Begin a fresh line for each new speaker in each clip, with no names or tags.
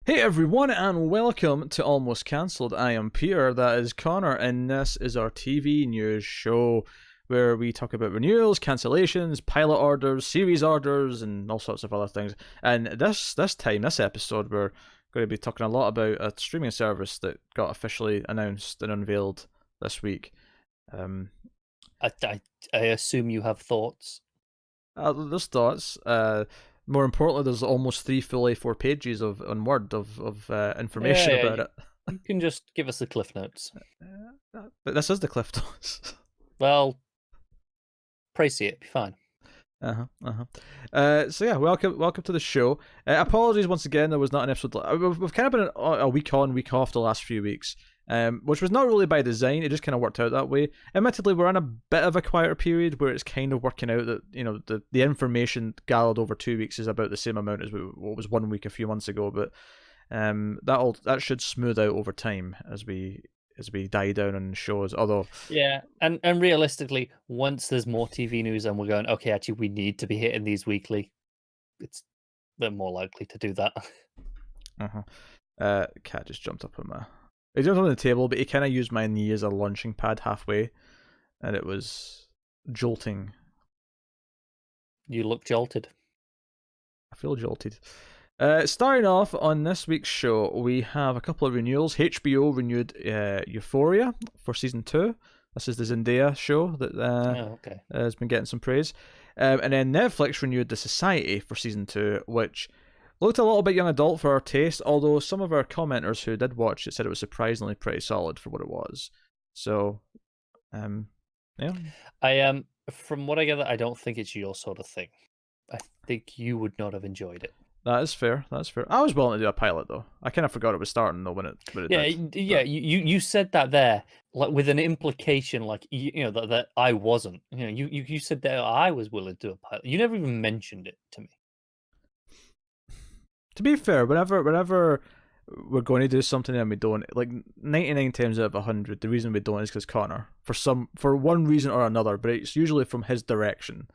Hey everyone, and welcome to Almost Cancelled. I am Peter, that is Connor, and this is our TV news show where we talk about renewals, cancellations, pilot orders, series orders, and all sorts of other things. And this episode, we're going to be talking a lot about a streaming service that got officially announced and unveiled this week.
I assume you have thoughts.
There's thoughts. More importantly, there's almost three full A4 pages on Word of information about it.
You can just give us the cliff notes.
But this is the Cliff Notes.
Well, pray see it. Be fine.
So yeah, welcome to the show. Apologies once again, there was not an episode. We've kind of been a week on, week off the last few weeks, which was not really by design. It just kind of worked out that way. Admittedly, we're in a bit of a quieter period where it's kind of working out that the information gathered over 2 weeks is about the same amount as what was 1 week a few months ago. But that should smooth out over time as we die down on shows. Although
yeah, and realistically, once there's more TV news and we're going, okay, actually, we need to be hitting these weekly, they're more likely to do that.
Cat just jumped up on my. He jumped on the table, but he kind of used my knee as a launching pad halfway, and it was jolting.
You look jolted.
I feel jolted. Starting off on this week's show, we have a couple of renewals. HBO renewed Euphoria for season 2. This is the Zendaya show that has been getting some praise. And then Netflix renewed The Society for season 2, which looked a little bit young adult for our taste, although some of our commenters who did watch it said it was surprisingly pretty solid for what it was. So, yeah.
From what I gather, I don't think it's your sort of thing. I think you would not have enjoyed it.
That is fair. I was willing to do a pilot though. I kind of forgot it was starting though when it did.
Yeah. You said that there, like with an implication, like that I wasn't. You said that I was willing to do a pilot. You never even mentioned it to me.
To be fair, whenever we're going to do something and we don't, like 99 times out of 100, the reason we don't is because Connor, for one reason or another, but it's usually from his direction.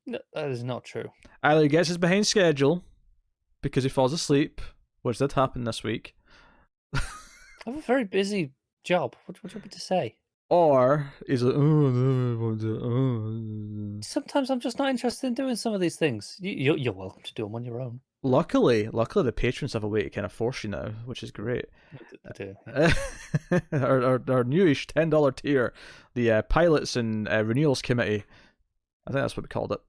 No, that is not true.
Either he gets us behind schedule because he falls asleep, which did happen this week.
I have a very busy job. What do you want me to say?
Or he's like,
Sometimes I'm just not interested in doing some of these things. You're welcome to do them on your own.
Luckily, the patrons have a way to kind of force you now, which is great.
I do. Yeah.
our newish $10 tier, the pilots and renewals committee. I think that's what we called it.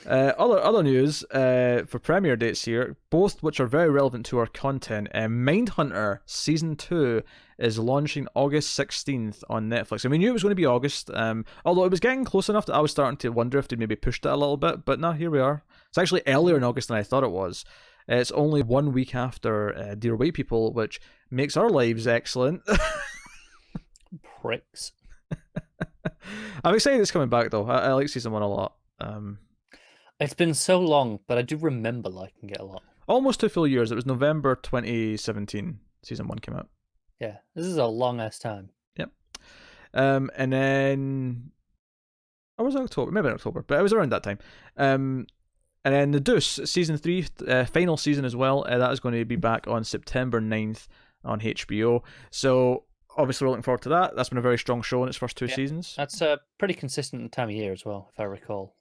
Other news for premiere dates here, both which are very relevant to our content. Mindhunter Season 2 is launching August 16th on Netflix. And we knew it was going to be August, although it was getting close enough that I was starting to wonder if they maybe pushed it a little bit. But no, here we are. It's actually earlier in August than I thought it was. It's only 1 week after Dear White People, which makes our lives excellent.
Pricks.
I'm excited it's coming back though. I like season 1 a lot.
It's been so long, but I do remember liking it a lot.
Almost 2 full years. It was November 2017. Season 1 came out.
Yeah, this is a long ass time.
Yep. And then was it October? Maybe October, but it was around that time. And then the Deuce season 3, final season as well. That is going to be back on September 9th on HBO. So obviously, we're looking forward to that. That's been a very strong show in its first 2 seasons.
That's pretty consistent time of year as well, if I recall.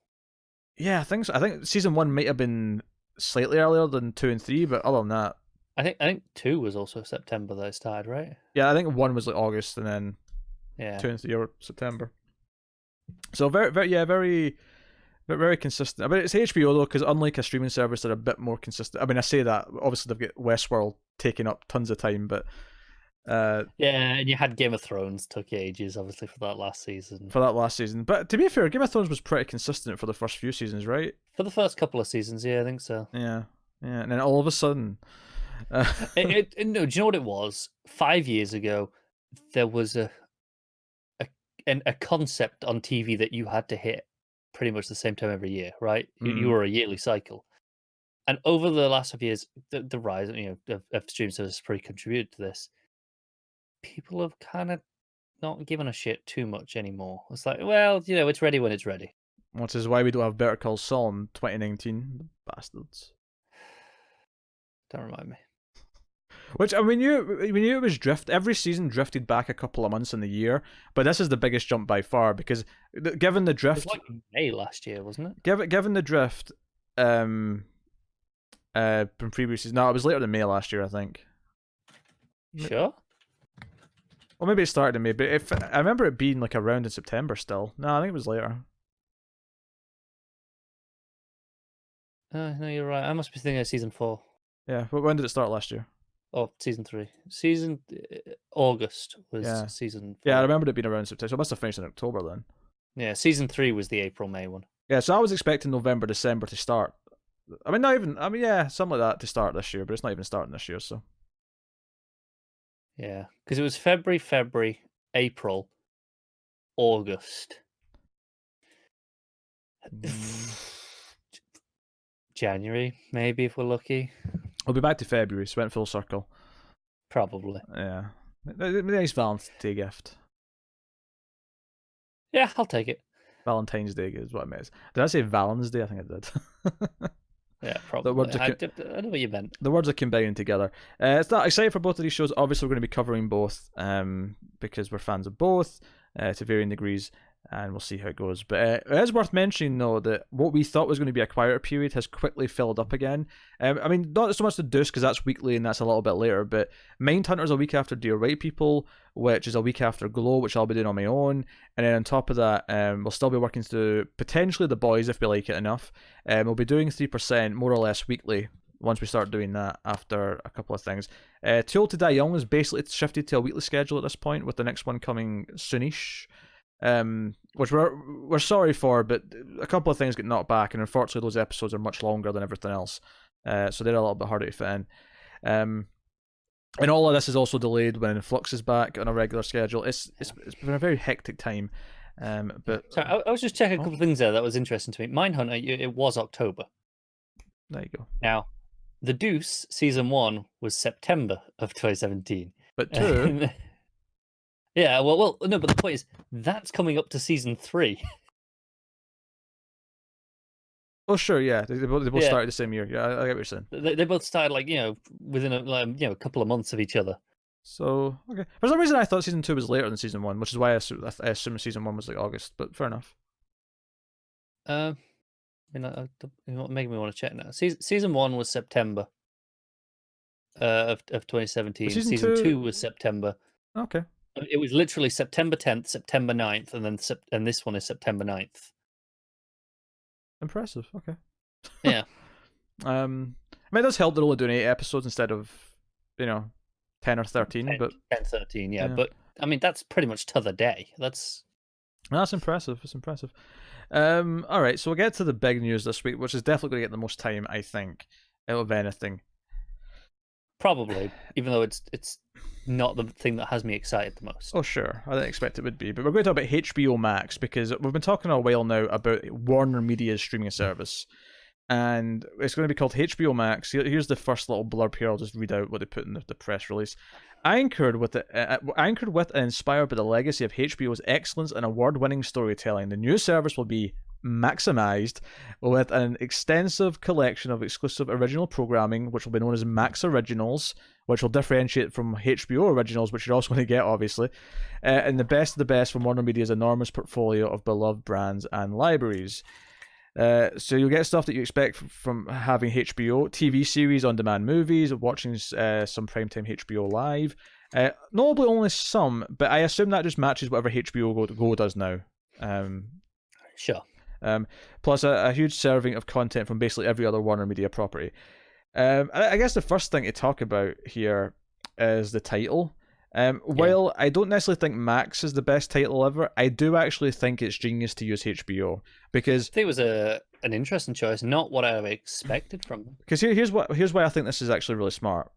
Yeah, I think so. I think season 1 might have been slightly earlier than 2 and 3, but other than that,
I think 2 was also September that it started, right?
Yeah, I think 1 was like August, and then 2 and 3 were September. So very, very consistent. I mean, it's HBO though, because unlike a streaming service, they're a bit more consistent. I mean, I say that obviously they've got Westworld taking up tons of time, but
yeah, and you had Game of Thrones took ages, obviously, for that last season.
But to be fair, Game of Thrones was pretty consistent for the first few seasons, right?
For the first couple of seasons, yeah, I think so.
Yeah, and then all of a sudden,
no, do you know what it was? 5 years ago, there was a concept on TV that you had to hit pretty much the same time every year, right? You were a yearly cycle. And over the last few years, the rise of streaming services pretty contributed to this. People have kind of not given a shit too much anymore. It's like, well, it's ready when it's ready.
Which is why we don't have Better Call Saul in 2019. Bastards.
Don't remind me.
Which, I mean, we knew it was every season drifted back a couple of months in the year, but this is the biggest jump by far because given the drift.
It was like May last year, wasn't it?
Given the drift, from previous seasons. No, it was later than May last year, I think.
Sure.
Well, maybe it started in May, but if I remember it being like around in September still. No, I think it was later.
No, you're right. I must be thinking of season 4.
Yeah, but when did it start last year?
Oh, season 3. August was season 4.
Yeah, I remembered it being around September, so it must have finished in October then.
Yeah, season 3 was the April-May one.
Yeah, so I was expecting November, December to start. I mean, not even. I mean, yeah, something like that to start this year, but it's not even starting this year, so.
Yeah, because it was February, April, August. January, maybe, if we're lucky.
We'll be back to February, so went full circle.
Probably.
Yeah. Nice Valentine's Day gift.
Yeah, I'll take it.
Valentine's Day is what I meant. Did I say Valentine's Day? I think I did.
Yeah, probably. I know what you meant.
The words are combining together. It's not excited for both of these shows. Obviously, we're going to be covering both because we're fans of both to varying degrees, and we'll see how it goes. But it is worth mentioning, though, that what we thought was going to be a quieter period has quickly filled up again. I mean, not so much the Deuce, because that's weekly and that's a little bit later, but Mindhunter's a week after Dear White People, which is a week after Glow, which I'll be doing on my own. And then on top of that, we'll still be working through potentially The Boys, if we like it enough. We'll be doing 3%, more or less, weekly, once we start doing that after a couple of things. Too Old to Die Young is basically shifted to a weekly schedule at this point, with the next one coming soonish. Which we're sorry for, but a couple of things get knocked back, and unfortunately those episodes are much longer than everything else, so they're a little bit harder to fit in. And all of this is also delayed when Flux is back on a regular schedule. It's been a very hectic time. But
sorry, I was just checking a couple of things there that was interesting to me. Mindhunter, it was October.
There you go.
Now, The Deuce season 1 was September of 2017.
But 2.
Yeah, well, no, but the point is, that's coming up to season 3.
Oh, sure, yeah. They both started the same year. Yeah, I get what you're saying.
They both started, within a couple of months of each other.
So, okay. For some reason, I thought season 2 was later than season 1, which is why I assumed season 1 was like August, but fair enough.
Making me want to check now. Season 1 was September of 2017. Season 2 was September.
Okay.
It was literally September 10th, September 9th, and this one is September 9th.
Impressive. Okay.
Yeah.
I mean, it does help they're only doing 8 episodes instead of, 10 or 13.
10,
but
10, 13, yeah. But, I mean, that's pretty much t'other day. That's
impressive. It's impressive. All right, so we'll get to the big news this week, which is definitely going to get the most time, I think, out of anything.
Probably, even though it's not the thing that has me excited the most.
Oh, sure. I didn't expect it would be. But we're going to talk about HBO Max, because we've been talking a while now about Warner Media's streaming service. And it's going to be called HBO Max. Here's the first little blurb here. I'll just read out what they put in the press release. Anchored with and inspired by the legacy of HBO's excellence and award-winning storytelling, the new service will be maximized with an extensive collection of exclusive original programming, which will be known as Max Originals, which will differentiate from HBO Originals, which you're also going to get, obviously, and the best of the best from Warner Media's enormous portfolio of beloved brands and libraries. So you'll get stuff that you expect from having HBO, TV series, on-demand movies, watching some primetime HBO Live. Notably only some, but I assume that just matches whatever HBO Go does now.
Sure.
Plus a huge serving of content from basically every other Warner Media property. I guess the first thing to talk about here is the title. While I don't necessarily think Max is the best title ever, I do actually think it's genius to use HBO, because
I think it was an interesting choice, not what I expected from them.
Because here's why I think this is actually really smart.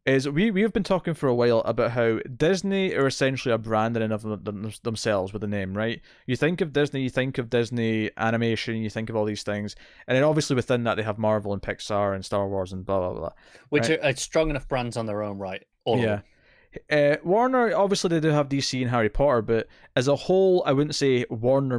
Is we have been talking for a while about how Disney are essentially a brand in and of themselves with the name, right? You think of Disney, you think of Disney animation, you think of all these things, and then obviously within that they have Marvel and Pixar and Star Wars and blah blah blah,
which are strong enough brands on their own right. All of them.
Warner, obviously they do have DC and Harry Potter, but as a whole, I wouldn't say Warner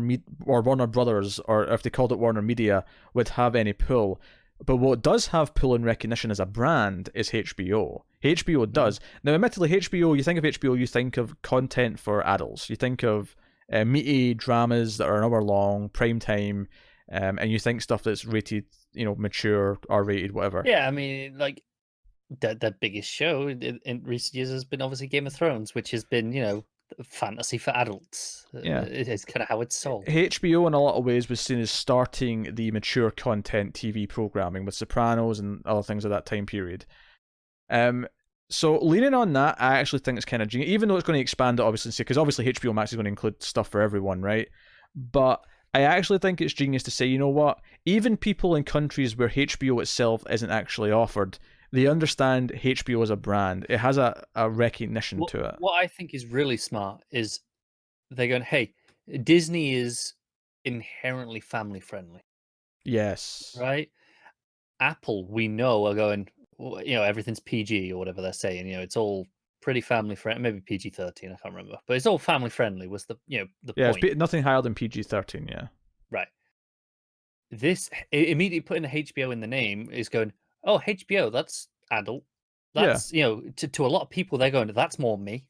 Brothers, or if they called it Warner Media, would have any pull. But what does have pull and recognition as a brand is HBO. HBO does. Now, admittedly, HBO, you think of HBO, you think of content for adults. You think of meaty dramas that are an hour long, prime time, and you think stuff that's rated, mature, R-rated, whatever.
Yeah, I mean, like, the biggest show in recent years has been obviously Game of Thrones, which has been, fantasy for adults.
Yeah.
It's kind of how it's sold.
HBO, in a lot of ways, was seen as starting the mature content TV programming with Sopranos and other things of that time period. So leaning on that, I actually think it's kind of genius, even though it's going to expand it, obviously, because obviously HBO Max is going to include stuff for everyone, right? But I actually think it's genius to say, you know what? Even people in countries where HBO itself isn't actually offered, they understand HBO as a brand. It has a recognition to it.
What I think is really smart is they're going, hey, Disney is inherently family friendly,
Yes.
right? Apple, we know, are going, everything's PG or whatever they're saying. It's all pretty family friendly, maybe PG-13, I can't remember, but it's all family friendly. Was the
Yeah,
point?
it's nothing higher than PG-13. Yeah.
Right. This immediately putting the HBO in the name is going, oh, HBO, that's adult. That's to a lot of people, they're going, that's more me.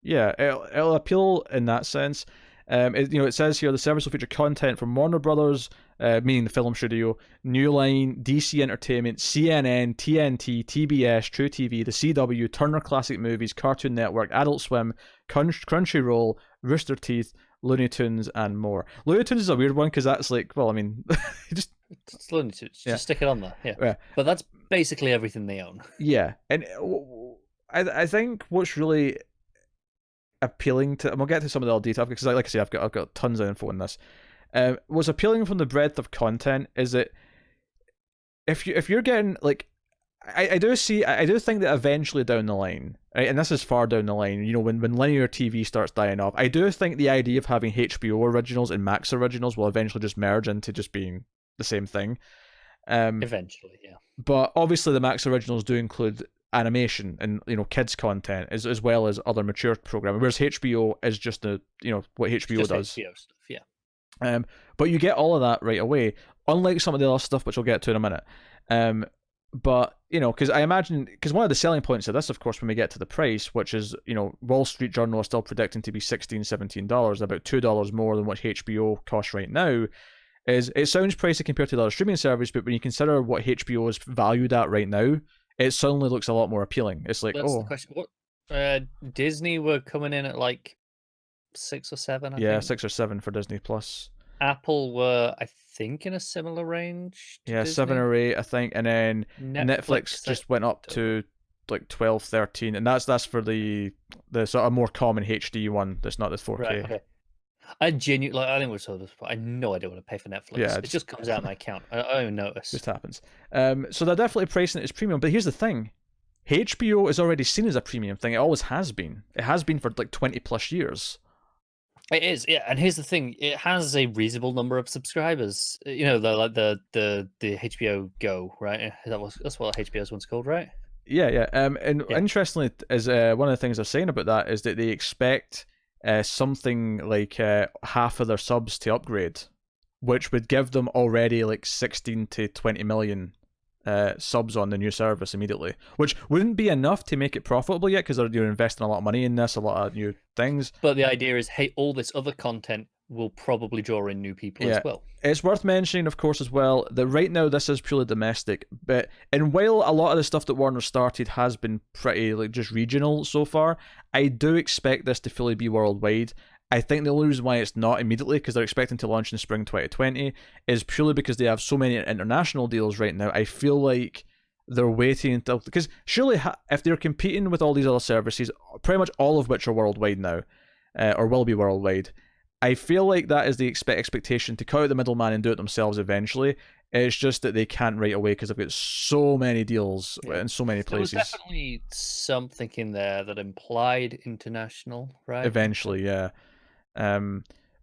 Yeah, it'll appeal in that sense. It says here the service will feature content from Warner Brothers, meaning the film studio, New Line, DC Entertainment, CNN, TNT, TBS, True TV, the CW, Turner Classic Movies, Cartoon Network, Adult Swim, Crunchyroll, Rooster Teeth, Looney Tunes, and more. Looney Tunes is a weird one because that's like, well, I mean, just
it's Looney Tunes. Just stick it on there. Yeah. But that's basically everything they own.
Yeah, and I think what's really appealing to, and we'll get to some of the other detail because, like I say, I've got tons of info on this. What's appealing from the breadth of content is that if you're getting like, I do think that eventually down the line, right, and this is far down the line, when linear TV starts dying off, I do think the idea of having HBO originals and Max originals will eventually just merge into just being the same thing.
Eventually, yeah.
But obviously, the Max originals do include animation and kids content as well as other mature programming, whereas HBO is just what HBO
just
does.
HBO stuff, yeah.
But you get all of that right away, unlike some of the other stuff which we'll get to in a minute. But because I imagine, because one of the selling points of this, of course, when we get to the price, which is Wall Street Journal is still predicting to be $16-17, about $2 more than what HBO costs right now. Is it sounds pricey compared to the other streaming service, but when you consider what HBO is valued at right now, it suddenly looks a lot more appealing. It's like,
that's the question. What Disney were coming in at like 6 or 7, I think.
6 or 7 for Disney Plus.
Apple were, I think, in a similar range to Disney.
7 or 8, I think, and then Netflix just went up to like 12, 13, and that's for the sort of more common HD one that's not this 4K.
Right, okay. I genuinely, I think we're sort of, I know I don't want to pay for Netflix. Yeah, it just comes out of my account. I don't even notice.
Just happens. So they're definitely pricing it as premium. But here's the thing: HBO is already seen as a premium thing. It always has been. It has been for like 20 plus years.
It is, yeah. And here's the thing: it has a reasonable number of subscribers. The HBO Go, right? That's what HBO's one's called, right?
Yeah. Interestingly, is one of the things they're saying about that is that they expect something like half of their subs to upgrade, which would give them already like 16 to 20 million subs on the new service immediately, which wouldn't be enough to make it profitable yet because they're investing a lot of money in this, a lot of new things.
But the idea is, hey, all this other content will probably draw in new people as well.
It's worth mentioning, of course, as well, that right now this is purely domestic, and while a lot of the stuff that Warner started has been pretty like just regional so far, I do expect this to fully be worldwide. I think the only reason why it's not immediately, because they're expecting to launch in spring 2020, is purely because they have so many international deals right now. I feel like they're waiting until, because surely if they're competing with all these other services, pretty much all of which are worldwide now, or will be worldwide, I feel like that is the expectation, to cut out the middleman and do it themselves eventually. It's just that they can't right away because they've got so many deals in so many places.
There was definitely something in there that implied international, right?
Eventually, yeah.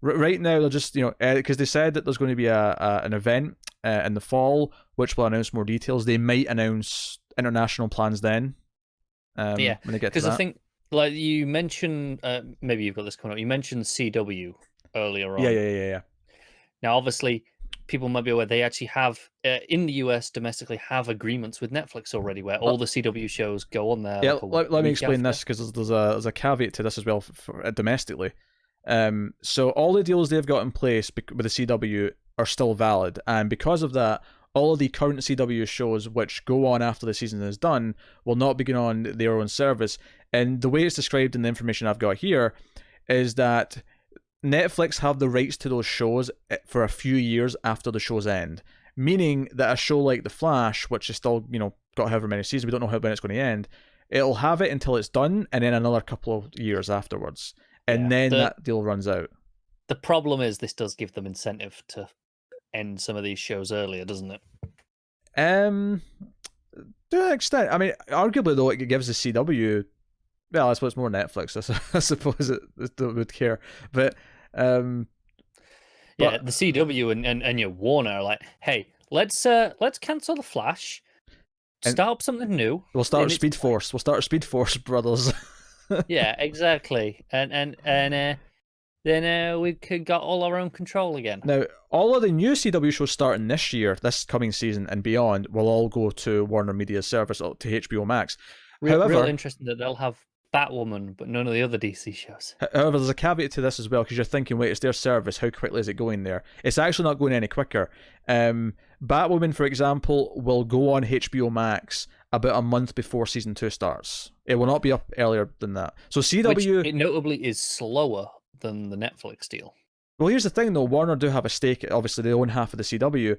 Right now, they're just, because they said that there's going to be an event in the fall, which will announce more details. They might announce international plans then. When they get to that.
Because I think, like you mentioned, maybe you've got this coming up. You mentioned CW earlier on.
Yeah.
Now, obviously, people might be aware, they actually have in the US domestically have agreements with Netflix already, where all the CW shows go on there.
Yeah,
Like
let me
week
explain
after.
this because there's a caveat to this as well for domestically. So all the deals they've got in place with the CW are still valid, and because of that, all of the current CW shows which go on after the season is done will not begin on their own service. And the way it's described in the information I've got here is that Netflix have the rights to those shows for a few years after the show's end. Meaning that a show like The Flash, which is still, got however many seasons, we don't know when it's going to end, it'll have it until it's done, and then another couple of years afterwards. And then that deal runs out.
The problem is this does give them incentive to end some of these shows earlier, doesn't it?
To an extent. I mean, arguably, though, it gives the CW... Well, I suppose more Netflix, I suppose it would care. But...
yeah, the CW and your Warner are like, hey, let's cancel The Flash, start up something new.
We'll start Speed Force. We'll start Speed Force, brothers.
Yeah, exactly. And then we got all our own control again.
Now, all of the new CW shows starting this year, this coming season and beyond, will all go to Warner Media's service, to HBO Max.
Real interesting that they'll have Batwoman, but none of the other DC shows.
However, there's a caveat to this as well, because you're thinking, wait, it's their service, how quickly is it going there? It's actually not going any quicker. Batwoman, for example, will go on HBO Max about a month before season 2 starts. It will not be up earlier than that. So CW...
Which, it notably is slower than the Netflix deal.
Well, here's the thing, though. Warner do have a stake. Obviously, they own half of the CW.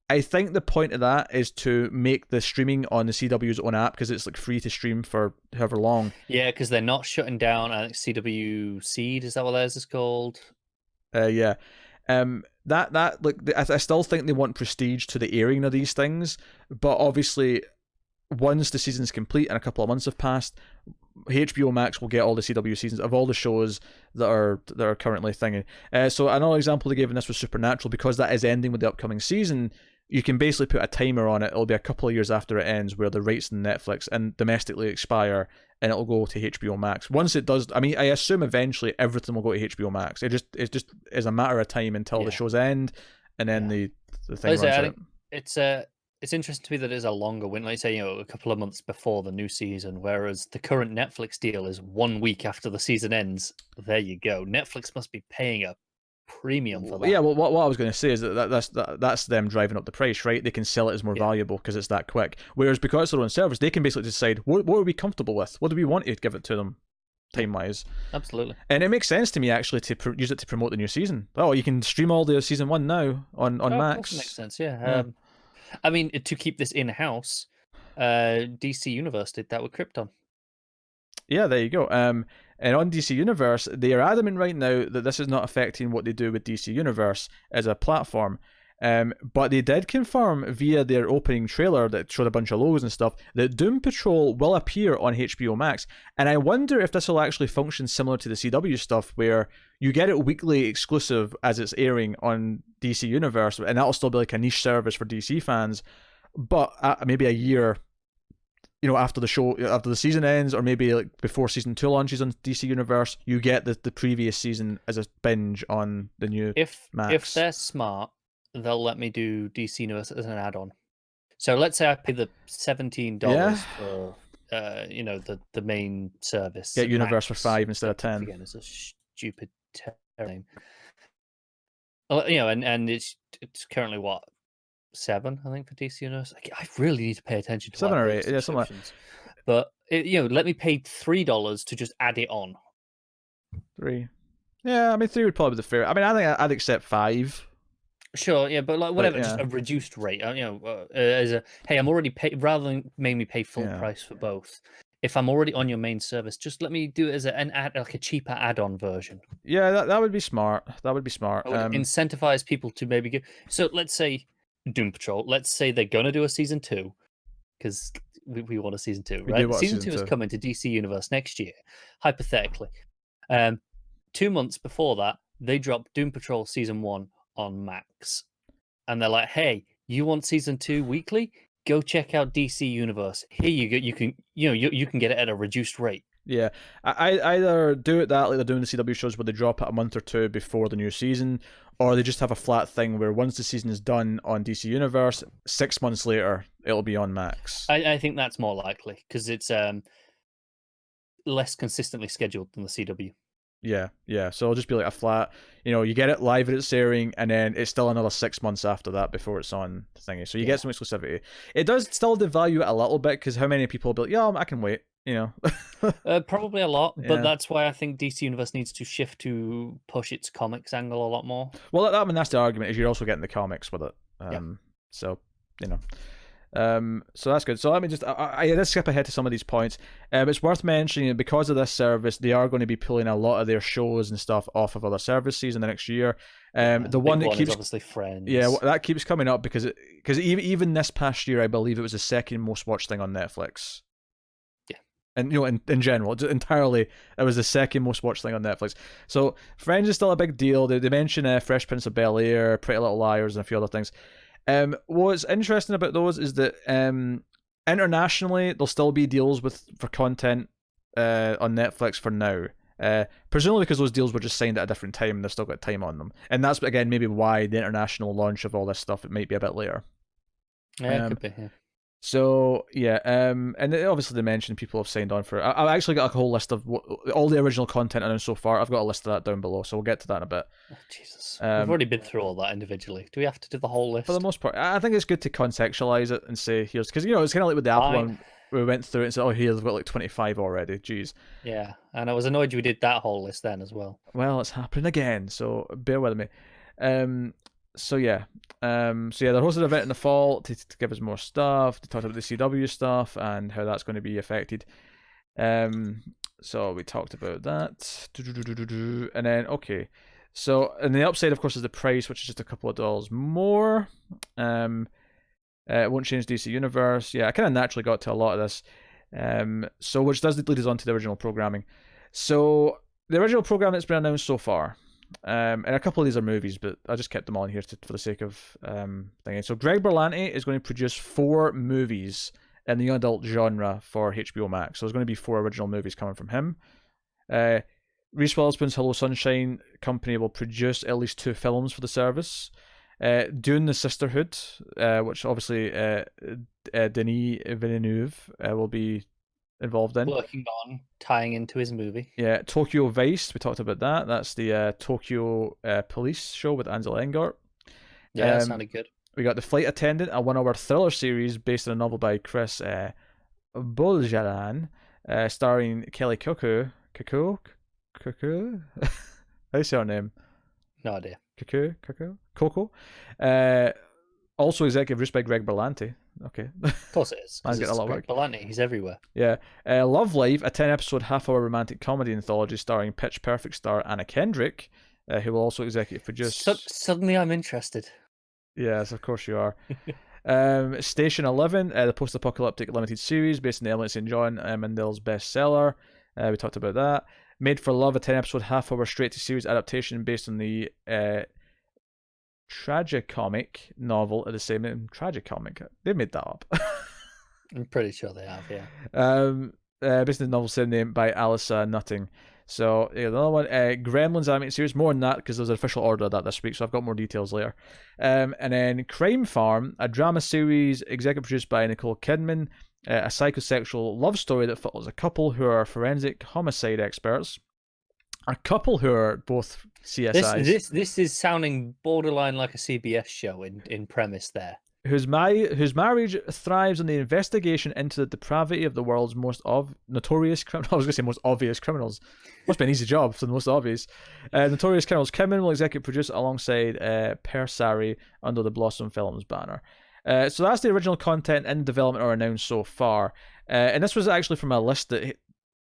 I think the point of that is to make the streaming on the CW's own app, because it's like free to stream for however long.
Yeah, because they're not shutting down. I think CW Seed, is that what theirs is called?
Yeah. That like I still think they want prestige to the airing of these things, but obviously, once the season's complete and a couple of months have passed, HBO Max will get all the CW seasons of all the shows that are currently thinking. So another example they gave in this was Supernatural, because that is ending with the upcoming season. You can basically put a timer on it. It'll be a couple of years after it ends, where the rights in Netflix and domestically expire, and it'll go to HBO Max. Once it does, I mean, I assume eventually everything will go to HBO Max. It just is a matter of time until the shows end, and then the thing runs out.
It's interesting to me that it's a longer win, like say, a couple of months before the new season, whereas the current Netflix deal is 1 week after the season ends. There you go. Netflix must be paying a premium for that.
Yeah, well, what I was going to say is that's them driving up the price, right? They can sell it as more valuable because it's that quick. Whereas because it's their own service, they can basically decide what are we comfortable with? What do we want to give it to them, time-wise?
Absolutely.
And it makes sense to me, actually, to use it to promote the new season. Oh, you can stream all the season 1 now on Max.
That makes sense, yeah. I mean, to keep this in-house, DC Universe did that with Krypton.
Yeah, there you go. And on DC Universe, they are adamant right now that this is not affecting what they do with DC Universe as a platform. But they did confirm via their opening trailer that showed a bunch of logos and stuff that Doom Patrol will appear on HBO Max. And I wonder if this will actually function similar to the CW stuff, where you get it weekly exclusive as it's airing on DC Universe, and that'll still be like a niche service for DC fans. But maybe a year, after the season ends, or maybe like before season 2 launches on DC Universe, you get the previous season as a binge on the new Max.
If they're smart, they'll let me do DC Universe as an add-on. So let's say I pay the $17 for the main service.
Get Universe for $5 instead of $10.
Again, it's a stupid name. And it's currently what, $7, I think, for DC Universe. I really need to pay attention to
7 or 8, yeah, something like that.
But let me pay $3 to just add it on.
3, yeah. I mean, 3 would probably be the fair. I mean, I think I'd accept 5.
Sure, yeah, but like whatever, just a reduced rate. As a hey, I'm already paid, rather than make me pay full price for both. If I'm already on your main service, just let me do it as like a cheaper add-on version.
Yeah, that would be smart. That would be smart.
I would incentivize people to maybe get. So let's say Doom Patrol. Let's say they're gonna do a season 2, because we want a season 2, right? Season 2 is coming to DC Universe next year, hypothetically. 2 months before that, they drop Doom Patrol season 1 on Max, and they're like, hey, you want season 2 weekly? Go check out DC Universe. Here you go. You can get it at a reduced rate.
Yeah, I either do it that like they're doing the CW shows where they drop it a month or two before the new season, or they just have a flat thing where once the season is done on DC Universe, 6 months later it'll be on Max.
I think that's more likely because it's less consistently scheduled than the CW.
Yeah. So it'll just be like a flat, you get it live at its airing, and then it's still another 6 months after that before it's on the thingy. So you get some exclusivity. It does still devalue it a little bit because how many people will be like, yeah, I can wait.
Probably a lot, but
Yeah.
that's why I think DC Universe needs to shift to push its comics angle a lot more.
Well, that's the argument, is you're also getting the comics with it. So, so that's good. So let me just, let's skip ahead to some of these points. It's worth mentioning because of this service, they are going to be pulling a lot of their shows and stuff off of other services in the next year. The one that keeps,
is obviously Friends.
Yeah, that keeps coming up because even this past year, I believe it was the second most watched thing on Netflix. And in general, entirely, it was the second most watched thing on Netflix. So Friends is still a big deal. They mention Fresh Prince of Bel-Air, Pretty Little Liars, and a few other things. What's interesting about those is that internationally there'll still be deals for content on Netflix for now. Presumably because those deals were just signed at a different time and they've still got time on them. And that's again maybe why the international launch of all this stuff, it might be a bit later.
Yeah, it could be. Yeah.
So yeah, and obviously they mentioned people have signed on for it. I've actually got a whole list of all the original content announced so far. I've got a list of that down below, so we'll get to that in a bit.
Oh, Jesus, we've already been through all that individually. Do we have to do the whole list?
For the most part, I think it's good to contextualize it and say here's because it's kind of like with the Apple one. We went through it and said, oh, here they've got like 25 already. Jeez.
Yeah, and I was annoyed we did that whole list then as well.
Well, it's happening again, so bear with me. So yeah, they're hosting an event in the fall to give us more stuff, to talk about the CW stuff and how that's going to be affected. So we talked about that, and then and the upside, of course, is the price, which is just a couple of dollars more. It won't change DC Universe. Yeah, I kind of naturally got to a lot of this. So which does lead us on to the original programming. So the original programming that's been announced so far. And a couple of these are movies, but I just kept them on here for the sake of thinking. So Greg Berlanti is going to produce 4 movies in the young adult genre for HBO Max. So there's going to be 4 original movies coming from him. Reese Witherspoon's Hello Sunshine company will produce at least 2 films for the service. Dune the Sisterhood, which obviously Denis Villeneuve will be involved in.
Working on tying into his movie.
Yeah, Tokyo Vice, we talked about that. That's the Tokyo police show with Ansel Elgort.
Yeah, that sounded good.
We got The Flight Attendant, a 1-hour thriller series based on a novel by Chris Boljalan, starring Kelly Cuckoo. How do you say her name?
No idea.
Coco. Also executive produced by Greg Berlanti. Okay.
Of course it is.
Man's getting a lot of
Greg Berlanti. He's everywhere.
Yeah. Love Live, a 10-episode half-hour romantic comedy anthology starring Pitch Perfect star Anna Kendrick, who will also executive produce.
Suddenly I'm interested.
Yes, of course you are. Station 11, the post-apocalyptic limited series based on the Emily St. John Mandel's bestseller. We talked about that. Made for Love, a 10-episode half-hour straight-to-series adaptation based on the tragicomic novel of the same name. Tragicomic. They made that up.
I'm pretty sure they have, yeah.
Based on the novel same name by Alyssa Nutting. So yeah, another one, Gremlins animated series. More on that because there's an official order of that this week, so I've got more details later. And then Crime Farm, a drama series executive produced by Nicole Kidman, a psychosexual love story that follows a couple who are forensic homicide experts. A couple who are both CSIs.
This is sounding borderline like a CBS show in premise there.
Whose marriage thrives on the investigation into the depravity of the world's most notorious criminals. I was going to say most obvious criminals. Must be an easy job for the most obvious. Notorious criminals. Kidman will executive produce alongside Per Sari under the Blossom Films banner. So that's the original content in development or announced so far. And this was actually from a list that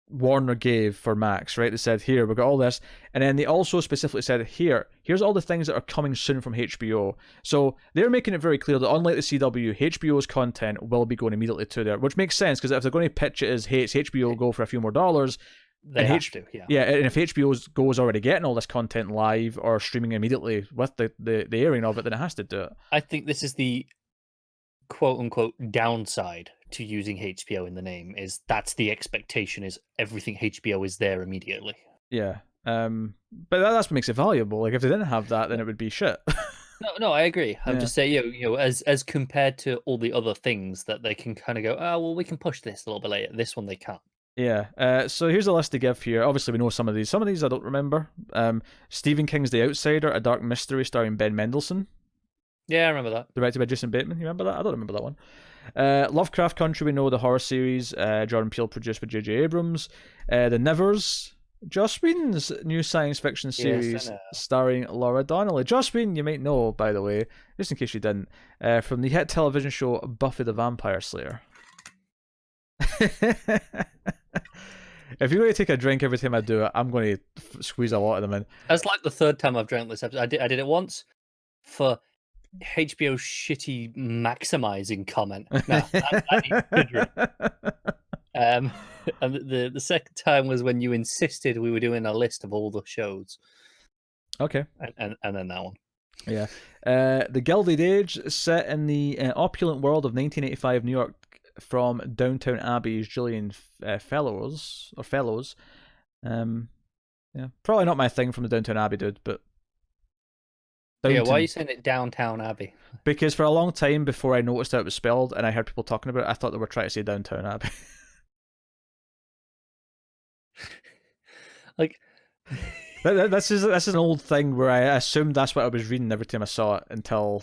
Warner gave for Max, right? They said, here, we've got all this. And then they also specifically said, here's all the things that are coming soon from HBO. So they're making it very clear that unlike the CW, HBO's content will be going immediately to there, which makes sense because if they're going to pitch it as, hey, it's HBO, go for a few more dollars.
They have to, yeah.
Yeah, and if HBO's Go's already getting all this content live or streaming immediately with the airing of it, then it has to do it.
I think this is the quote-unquote downside to using HBO in the name. That's the expectation, is everything HBO is there immediately.
Yeah. But that's what makes it valuable. Like if they didn't have that, then it would be shit.
No, I agree. I'm
Yeah.
just saying, as compared to all the other things that they can kind of go, oh well, we can push this a little bit later. This one they can't.
Yeah. So here's a list to give here. Obviously, we know some of these. Some of these I don't remember. Stephen King's The Outsider, a dark mystery starring Ben Mendelsohn,
Yeah, I remember that.
directed by Jason Bateman. You remember that? I don't remember that one. Lovecraft Country, we know, the horror series. Jordan Peele produced by J.J. Abrams. The Nevers, Joss Whedon's new science fiction series starring Laura Donnelly. Joss Whedon, you might know, by the way, just in case you didn't, from the hit television show Buffy the Vampire Slayer. If you're going to take a drink every time I do it, I'm going to squeeze a lot of them in.
That's like the third time I've drank this episode. I did it once for HBO's shitty maximizing comment. No, I need to drink. And the second time was when you insisted we were doing a list of all the shows.
Okay.
And then that one.
Yeah. The Gilded Age, set in the opulent world of 1985 New York, from Downton Abbey's Gillian Fellows. Yeah, probably not my thing from the Downton Abbey dude, but
Downton. Yeah, why are you saying it Downtown Abbey?
Because for a long time before I noticed how it was spelled and I heard people talking about it, I thought they were trying to say Downtown Abbey.
Like,
this is an old thing where I assumed that's what I was reading every time I saw it until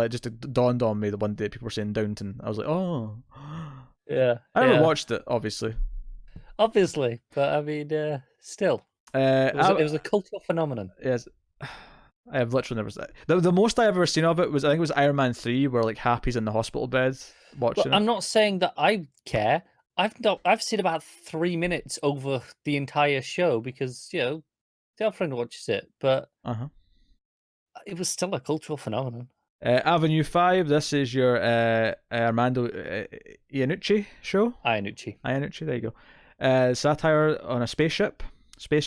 it just dawned on me the one day people were saying Downton. I was like, oh.
Yeah.
I never watched it, obviously.
Obviously, but I mean, still. It was a cultural phenomenon.
Yes. I have literally never seen it. The most I ever seen of it was, I think it was Iron Man 3, where like Happy's in the hospital bed watching it.
I'm not saying that I care. I've seen about 3 minutes over the entire show because, the girlfriend watches it, but it was still a cultural phenomenon.
Avenue 5, this is your Armando Iannucci show.
Iannucci,
there you go. Satire on a space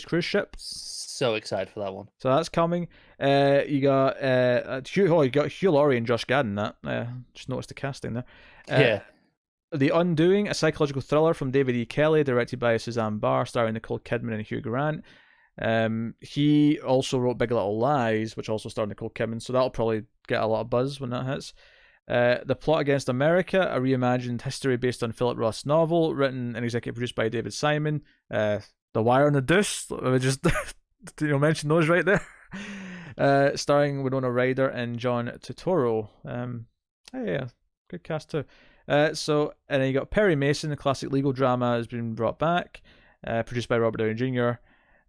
cruise ship.
So excited for that one.
So that's coming. You got Hugh Laurie and Josh Gad in that. Just noticed the casting there.
Yeah.
The Undoing, a psychological thriller from David E. Kelly, directed by Suzanne Barr, starring Nicole Kidman and Hugh Grant. He also wrote Big Little Lies, which also starred Nicole Kidman, so that'll probably get a lot of buzz when that hits. The Plot Against America, a reimagined history based on Philip Roth's novel, written and executive produced by David Simon. The Wire and the Deuce, we just mention those right there. Starring Winona Ryder and John Turturro. Yeah, good cast too. And then you got Perry Mason, the classic legal drama, has been brought back, produced by Robert Downey Jr.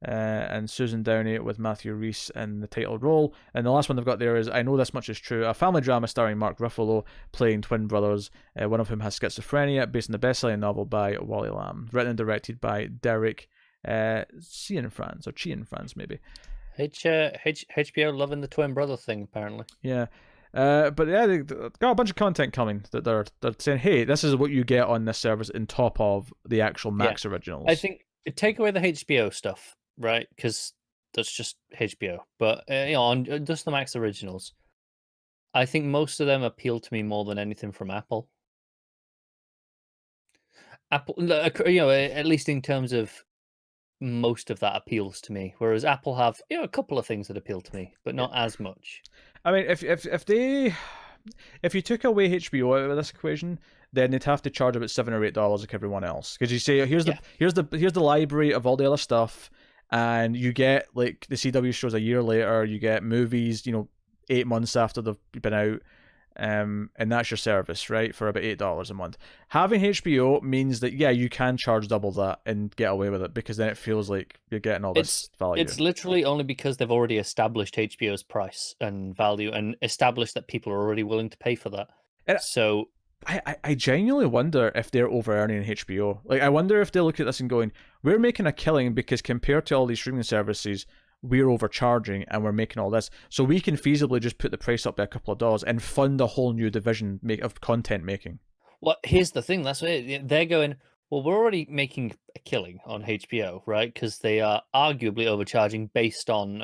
And Susan Downey with Matthew Rhys in the title role. And the last one they've got there is I Know This Much Is True, a family drama starring Mark Ruffalo playing twin brothers, one of whom has schizophrenia, based on the best-selling novel by Wally Lamb, written and directed by Derek Cianfrance, maybe.
HBO loving the twin brother thing, apparently.
Yeah. But yeah, they've got a bunch of content coming that they're saying, hey, this is what you get on this service on top of the actual Max originals.
I think take away the HBO stuff, right? Because that's just HBO. But on just the Max originals, I think most of them appeal to me more than anything from Apple. Apple, at least in terms of most of that appeals to me, whereas Apple have a couple of things that appeal to me, but not as much.
I mean, if you took away HBO out of this equation, then they'd have to charge about $7 or $8 like everyone else. Because you say here's the library of all the other stuff, and you get like the CW shows a year later, you get movies 8 months after they've been out, and that's your service, right, for about $8 a month. Having HBO means that you can charge double that and get away with it, because then it feels like you're getting all this value.
It's literally only because they've already established HBO's price and value and established that people are already willing to pay for that. So
I genuinely wonder if they're over-earning HBO. Like, I wonder if they look at this and going, we're making a killing because compared to all these streaming services, we're overcharging and we're making all this. So we can feasibly just put the price up by a couple of dollars and fund a whole new division of content making.
Well, here's the thing. That's what they're going, Well, we're already making a killing on HBO, right? Because they are arguably overcharging based on,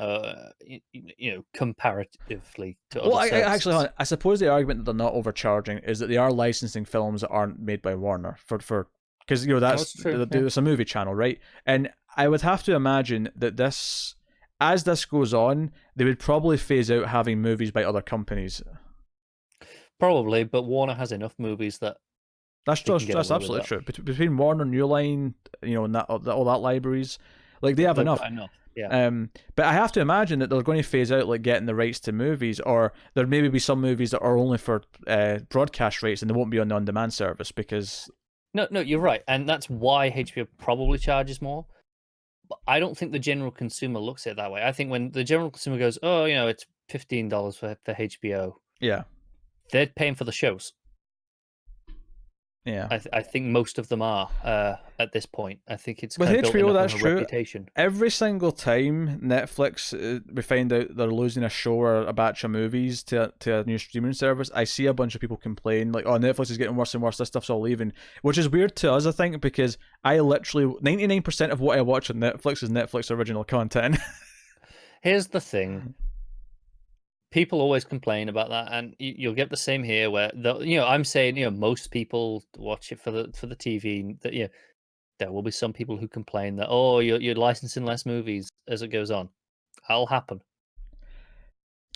comparatively to
Well,
other
I
services.
actually, I suppose the argument that they're not overcharging is that they are licensing films that aren't made by Warner for because
That's true. Yeah.
it's a movie channel, right? And I would have to imagine that as this goes on, they would probably phase out having movies by other companies.
Probably, but Warner has enough movies that
That's
they can
just
get
that's
away with
absolutely
that.
true. Between Warner, New Line, and that all that libraries, like they have
They've
enough.
got enough. Yeah.
But I have to imagine that they're going to phase out like getting the rights to movies, or there maybe be some movies that are only for broadcast rights and they won't be on the on-demand service because
No, you're right, and that's why HBO probably charges more. But I don't think the general consumer looks at it that way. I think when the general consumer goes, "Oh, it's $15 for HBO,"
yeah,
they're paying for the shows.
yeah.
I think most of them are at this point. I think it's
With
kind of built
HBO,
enough
that's
of a
true.
reputation.
Every single time Netflix, we find out they're losing a show or a batch of movies to a new streaming service, I see a bunch of people complain like, "Oh, Netflix is getting worse and worse. This stuff's all leaving," which is weird to us, I think, because I literally 99% of what I watch on Netflix is Netflix original content.
Here's the thing: people always complain about that, and you'll get the same here. Where I'm saying, most people watch it for the TV. That there will be some people who complain that, oh, you're licensing less movies as it goes on. That'll happen.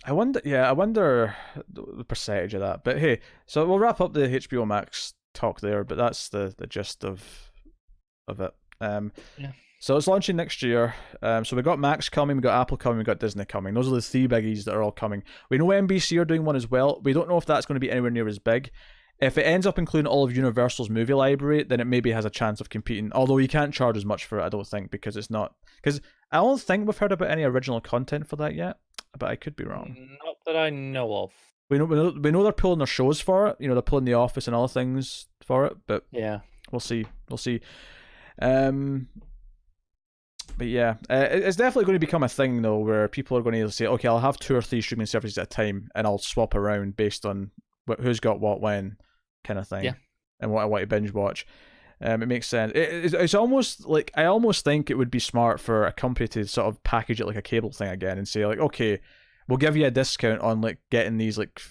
I wonder the percentage of that. But hey, so we'll wrap up the HBO Max talk there. But that's the gist of it.
Yeah.
So it's launching next year. So we got Max coming, we got Apple coming, we got Disney coming. Those are the three biggies that are all coming. We know NBC are doing one as well. We don't know if that's going to be anywhere near as big. If it ends up including all of Universal's movie library, then it maybe has a chance of competing. Although you can't charge as much for it, I don't think, because it's not. Because I don't think we've heard about any original content for that yet, but I could be wrong.
Not that I know of.
We know they're pulling their shows for it. They're pulling The Office and other things for it, but
Yeah.
we'll see. But yeah, it's definitely going to become a thing though, where people are going to say, okay, I'll have 2 or 3 streaming services at a time, and I'll swap around based on who's got what when, kind of thing,
Yeah.
and what I want to binge watch. It makes sense. It's almost like I almost think it would be smart for a company to sort of package it like a cable thing again and say like, okay, we'll give you a discount on like getting these like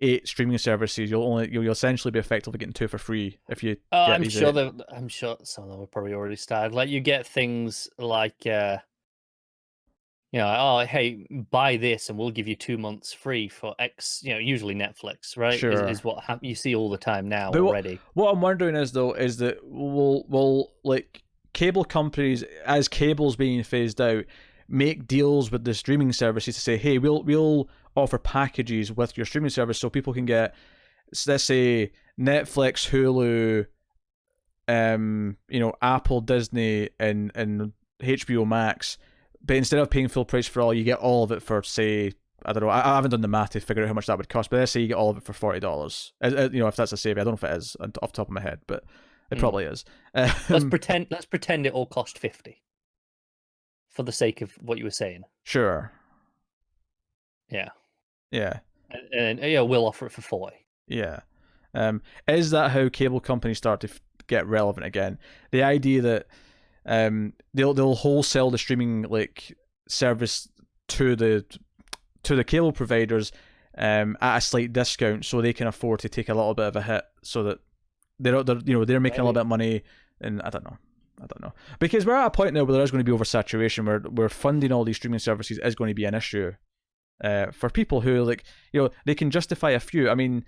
8 streaming services. You'll essentially be effectively getting 2 for free if you.
I'm sure some of them have probably already started. Like you get things like, oh hey, buy this and we'll give you 2 months free for X. Usually Netflix, right?
Sure.
Is what you see all the time now
But
already.
what I'm wondering is though is that will like cable companies, as cable's being phased out, make deals with the streaming services to say, hey, we'll offer packages with your streaming service so people can get, let's say, Netflix, Hulu, Apple, Disney, and HBO Max, but instead of paying full price for all, you get all of it for, say, I don't know, I haven't done the math to figure out how much that would cost, but let's say you get all of it for $40. If that's a saving. I don't know if it is off the top of my head, but it probably is.
Let's pretend it all cost 50 for the sake of what you were saying.
Sure.
Yeah.
Yeah.
And we'll offer it for 40.
Yeah. Is that how cable companies start to get relevant again? The idea that they'll wholesale the streaming like service to the cable providers at a slight discount, so they can afford to take a little bit of a hit, so that they're making a little bit of money. And I don't know, because we're at a point now where there is going to be oversaturation, where funding all these streaming services is going to be an issue for people who they can justify a few. I mean,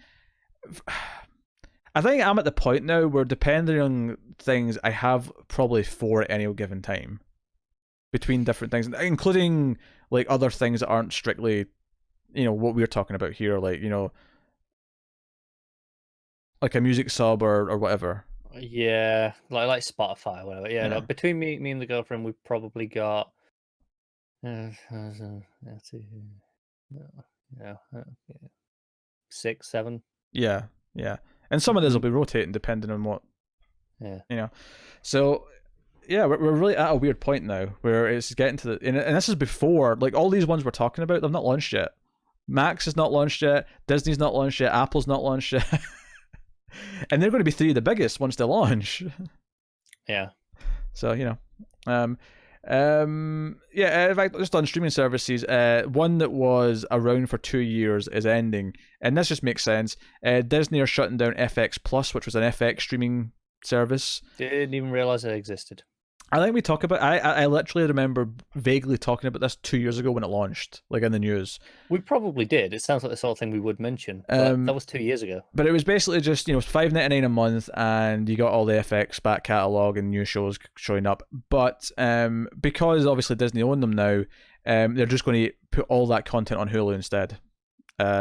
I think I'm at the point now where, depending on things, I have probably 4 at any given time between different things, including like other things that aren't strictly what we're talking about here, like like a music sub or whatever.
Yeah, like Spotify or whatever. Yeah.
Yeah.
No, between me and the girlfriend, we've probably got 6, 7.
Yeah, and some of those will be rotating depending on what.
Yeah.
So yeah, we're really at a weird point now where it's getting to the, and this is before, like, all these ones we're talking about, they've not launched yet. Max is not launched yet, Disney's not launched yet, Apple's not launched yet. And they're going to be 3 of the biggest once they launch.
Yeah.
So yeah. In fact, just on streaming services, one that was around for 2 years is ending, and this just makes sense. Disney are shutting down FX Plus, which was an FX streaming service.
Didn't even realize it existed.
I think we talk about. I literally remember vaguely talking about this 2 years ago when it launched, like in the news.
We probably did. It sounds like the sort of thing we would mention, but that was 2 years ago.
But it was basically just $5.99 a month, and you got all the FX back catalogue and new shows showing up. But because obviously Disney own them now, they're just going to put all that content on Hulu instead.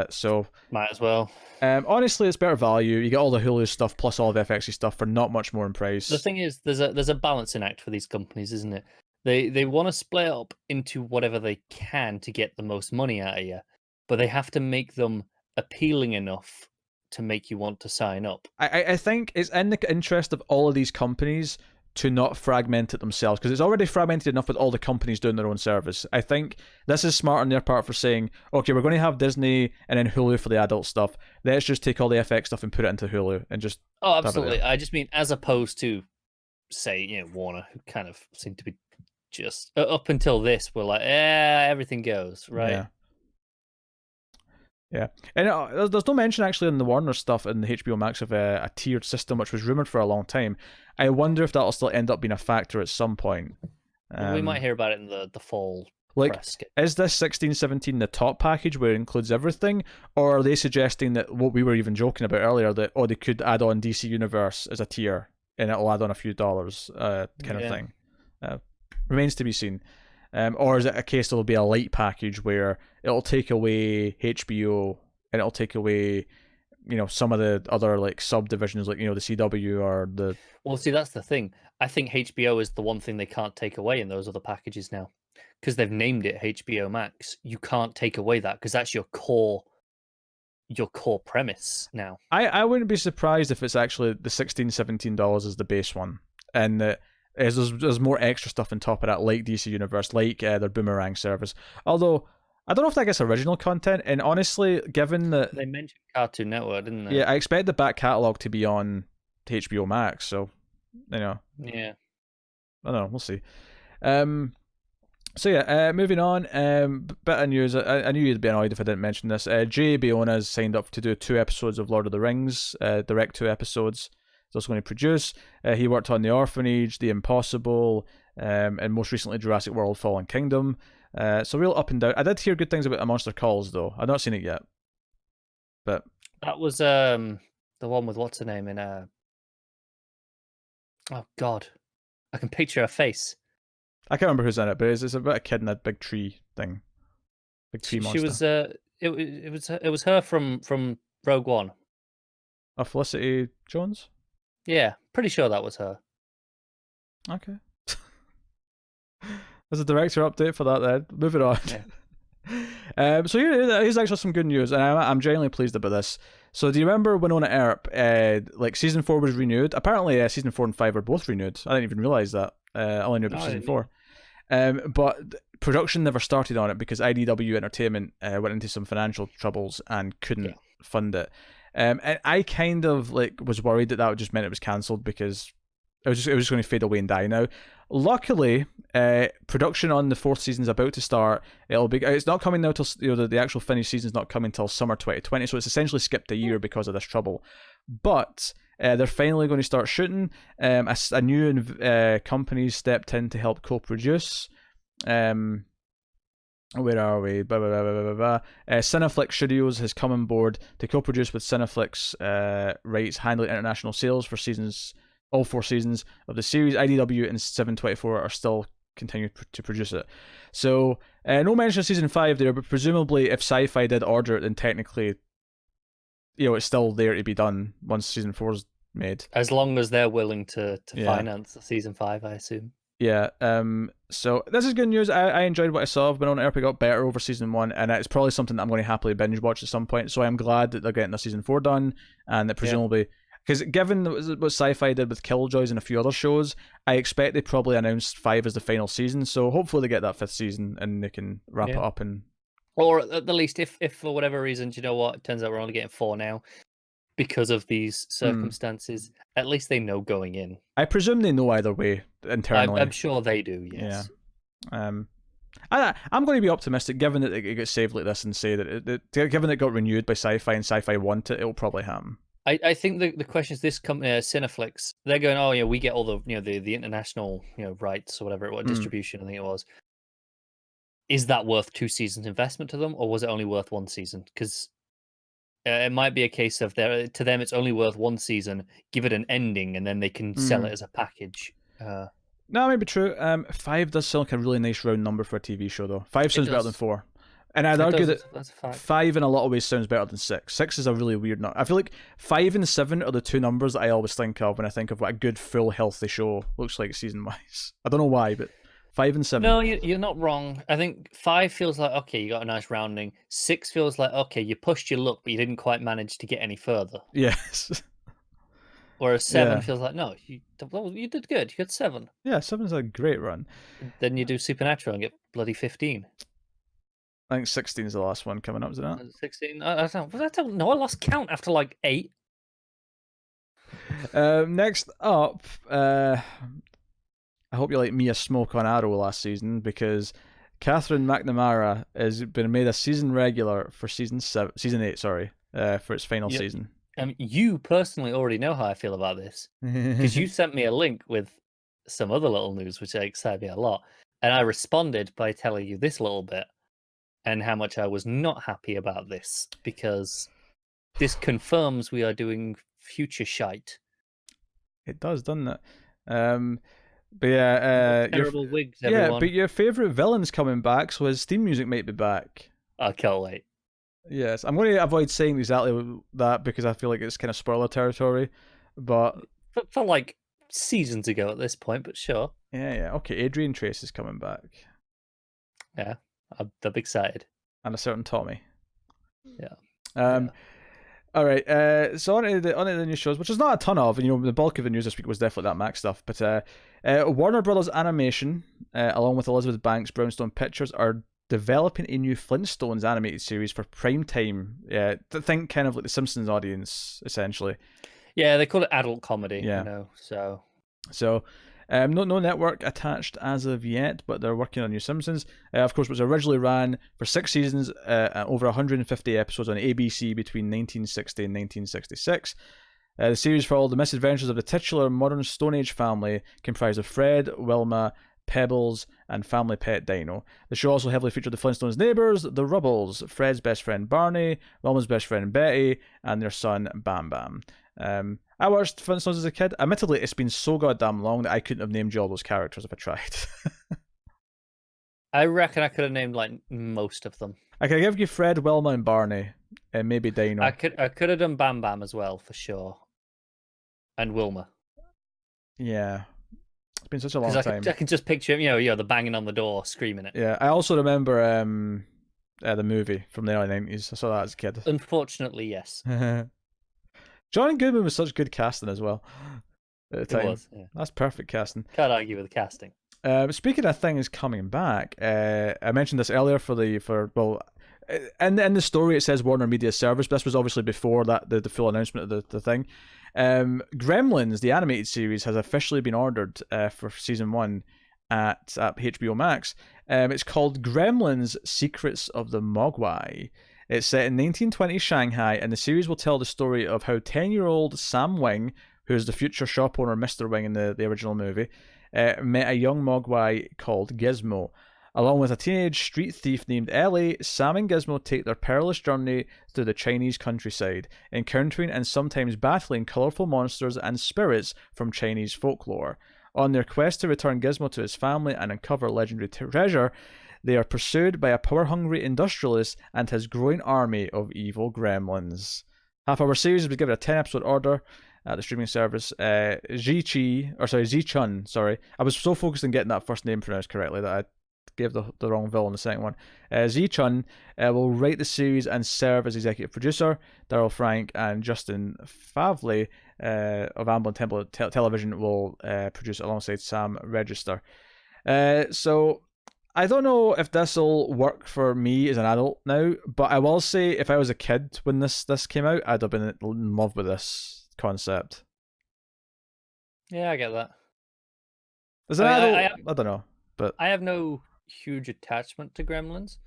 So
might as well.
Honestly, it's better value. You get all the Hulu stuff plus all of FXy stuff for not much more in price.
The thing is, there's a balancing act for these companies, isn't it? They want to split up into whatever they can to get the most money out of you, but they have to make them appealing enough to make you want to sign up.
I think it's in the interest of all of these companies to not fragment it themselves, because it's already fragmented enough with all the companies doing their own service. I think this is smart on their part for saying, okay, we're going to have Disney and then Hulu for the adult stuff. Let's just take all the FX stuff and put it into Hulu and just...
Oh, absolutely. I just mean as opposed to, say, Warner, who kind of seem to be just... up until this, we're like, everything goes, right?
Yeah. And there's no mention actually in the Warner stuff in the HBO Max of a tiered system, which was rumored for a long time. I wonder if that'll still end up being a factor at some point.
We might hear about it in the fall press.
Is this 1617 the top package where it includes everything, or are they suggesting that what we were even joking about earlier, that they could add on DC Universe as a tier and it'll add on a few dollars kind of thing? Remains to be seen. Or is it a case that'll be a light package where it'll take away HBO and it'll take away, some of the other like subdivisions, like the CW or the...
Well, see, that's the thing. I think HBO is the one thing they can't take away in those other packages now, because they've named it HBO Max. You can't take away that because that's your core premise now.
I wouldn't be surprised if it's actually the $16-17 is the base one, and that there's more extra stuff on top of that, like DC Universe, like their Boomerang service. Although I don't know if that gets original content, and honestly, given that
they mentioned Cartoon Network, didn't they?
Yeah, I expect the back catalogue to be on HBO Max, so
Yeah.
I don't know, we'll see. So yeah, moving on. Bit of news. I knew you'd be annoyed if I didn't mention this. Jay Bayona has signed up to do 2 episodes of Lord of the Rings, direct 2 episodes. He's also going to produce. He worked on The Orphanage, The Impossible, and most recently Jurassic World: Fallen Kingdom. So real up and down. I did hear good things about A Monster Calls though. I've not seen it yet, but
that was the one with what's her name in oh god, I can picture her face.
I can't remember who's in it, but it's about a kid in a big tree thing. Big tree monster.
She was it was her from Rogue One.
Oh, Felicity Jones?
Yeah, pretty sure that was her.
Okay. There's a director update for that then. Moving on. Yeah. So here's actually some good news, and I'm genuinely pleased about this. So do you remember Wynonna Earp? Like season 4 was renewed. Apparently, season 4 and 5 are both renewed. I didn't even realize that. I only knew about season 4. But production never started on it because IDW Entertainment went into some financial troubles and couldn't fund it. And I kind of was worried that would just meant it was cancelled because it was just going to fade away and die now. Luckily, production on the 4th season is about to start. It's not coming now till the actual finished season is not coming till summer 2020. So it's essentially skipped a year because of this trouble. But they're finally going to start shooting. A new company stepped in to help co-produce. Where are we? Cineflix Studios has come on board to co-produce with Cineflix rights, handling international sales for all 4 seasons of the series. IDW and 724 are still continuing to produce it. So no mention of season 5 there, but presumably if Sci-Fi did order it, then technically, it's still there to be done once season 4 is made.
As long as they're willing to finance season 5, I assume.
Yeah. So this is good news. I enjoyed what I saw of Wynonna Earp. It got better over season 1, and it's probably something that I'm going to happily binge watch at some point. So I'm glad that they're getting the season 4 done, and that presumably, because given what Sci-Fi did with Killjoys and a few other shows, I expect they probably announced 5 as the final season. So hopefully they get that 5th season and they can wrap it up. Or
at the least, if for whatever reason, do you know what? It turns out we're only getting 4 now. because of these circumstances. At least they know going in.
I presume they know either way internally.
I'm sure they do. Yes.
Yeah. I'm going to be optimistic, given that it gets saved like this, and say that given it got renewed by Sci-Fi and Sci-Fi want it, it'll probably happen.
I think the question is, this company, Cineflix, they're going, oh yeah, we get all the the international rights or whatever it was, distribution, I think it was. Is that worth 2 seasons investment to them, or was it only worth 1 season? Because it might be a case of to them it's only worth 1 season. Give it an ending, and then they can sell it as a package.
No, that may be true. 5 does sound like a really nice round number for a TV show, though. 5 sounds better than 4. And I'd argue that
that's a fact.
5 in a lot of ways sounds better than 6. 6 is a really weird number. I feel like 5 and 7 are the 2 numbers that I always think of when I think of what a good, full, healthy show looks like season-wise. I don't know why, but 5 and 7.
No, you're not wrong. I think 5 feels like, okay, you got a nice rounding. 6 feels like, okay, you pushed your luck, but you didn't quite manage to get any further.
Yes.
Whereas 7 feels like, no, you did good. You got 7.
Yeah, 7's a great run.
Then you do Supernatural and get bloody 15.
I think 16 is the last one coming up, is it not?
16? I don't know. I lost count after like 8.
Next up, I hope you like Mia Smoke on Arrow last season, because Catherine McNamara has been made a season regular for season 8, for its final season.
You personally already know how I feel about this, because you sent me a link with some other little news, which excited me a lot, and I responded by telling you this little bit and how much I was not happy about this, because this confirms we are doing future shite.
It does, doesn't it? But yeah,
terrible wigs, everyone.
Yeah, but your favourite villain's coming back, so his theme music might be back.
I can't wait.
Yes, I'm going to avoid saying exactly that because I feel like it's kind of spoiler territory. But
for like seasons ago at this point, but sure.
Yeah. Okay, Adrian Trace is coming back.
Yeah, I'm excited.
And a certain Tommy.
Yeah.
All right. So on to the new shows, which is not a ton of. And, the bulk of the news this week was definitely that Max stuff. But Warner Brothers Animation, along with Elizabeth Banks' Brownstone Pictures, are developing a new Flintstones animated series for prime time. Think kind of like the Simpsons audience, essentially.
Yeah, they call it adult comedy.
Yeah.
So
no network attached as of yet, but they're working on New Simpsons. Of course, it was originally ran for 6 seasons, over 150 episodes on ABC between 1960 and 1966. The series followed the misadventures of the titular modern Stone Age family, comprised of Fred, Wilma, Pebbles, and family pet Dino. The show also heavily featured the Flintstones' neighbours, the Rubbles, Fred's best friend Barney, Wilma's best friend Betty, and their son Bam Bam. I watched Flintstones as a kid. Admittedly, it's been so goddamn long that I couldn't have named you all those characters if I tried.
I reckon I could have named like most of them.
I could give you Fred, Wilma, and Barney, and maybe Dino.
I could have done Bam Bam as well, for sure. And Wilma.
Yeah. It's been such a long time.
I can just picture him, the banging on the door, screaming it.
Yeah, I also remember the movie from the early 90s. I saw that as a kid.
Unfortunately, yes.
John Goodman was such good casting as well at the time.
It was, yeah.
That's perfect casting.
Can't argue with the casting.
Speaking of things coming back, I mentioned this earlier in the story it says Warner Media Service, but this was obviously before that the full announcement of the thing. Gremlins, the animated series, has officially been ordered for season 1 at HBO Max. It's called Gremlins: Secrets of the Mogwai. It's set in 1920 Shanghai, and the series will tell the story of how 10-year-old Sam Wing, who is the future shop owner Mr. Wing in the original movie, met a young Mogwai called Gizmo. Along with a teenage street thief named Ellie, Sam and Gizmo take their perilous journey through the Chinese countryside, encountering and sometimes battling colourful monsters and spirits from Chinese folklore. On their quest to return Gizmo to his family and uncover legendary treasure, they are pursued by a power-hungry industrialist and his growing army of evil gremlins. Half-hour series was given a 10-episode order at the streaming service. Zi-Chun, I was so focused on getting that first name pronounced correctly that I gave the wrong vowel in the second one. Zi-Chun will write the series and serve as executive producer. Daryl Frank and Justin Favley of Amblin Temple Television will produce alongside Sam Register. So I don't know if this will work for me as an adult now, but I will say if I was a kid when this came out, I'd have been in love with this concept.
Yeah, I get that.
As an adult, I don't know, but
I have no huge attachment to Gremlins.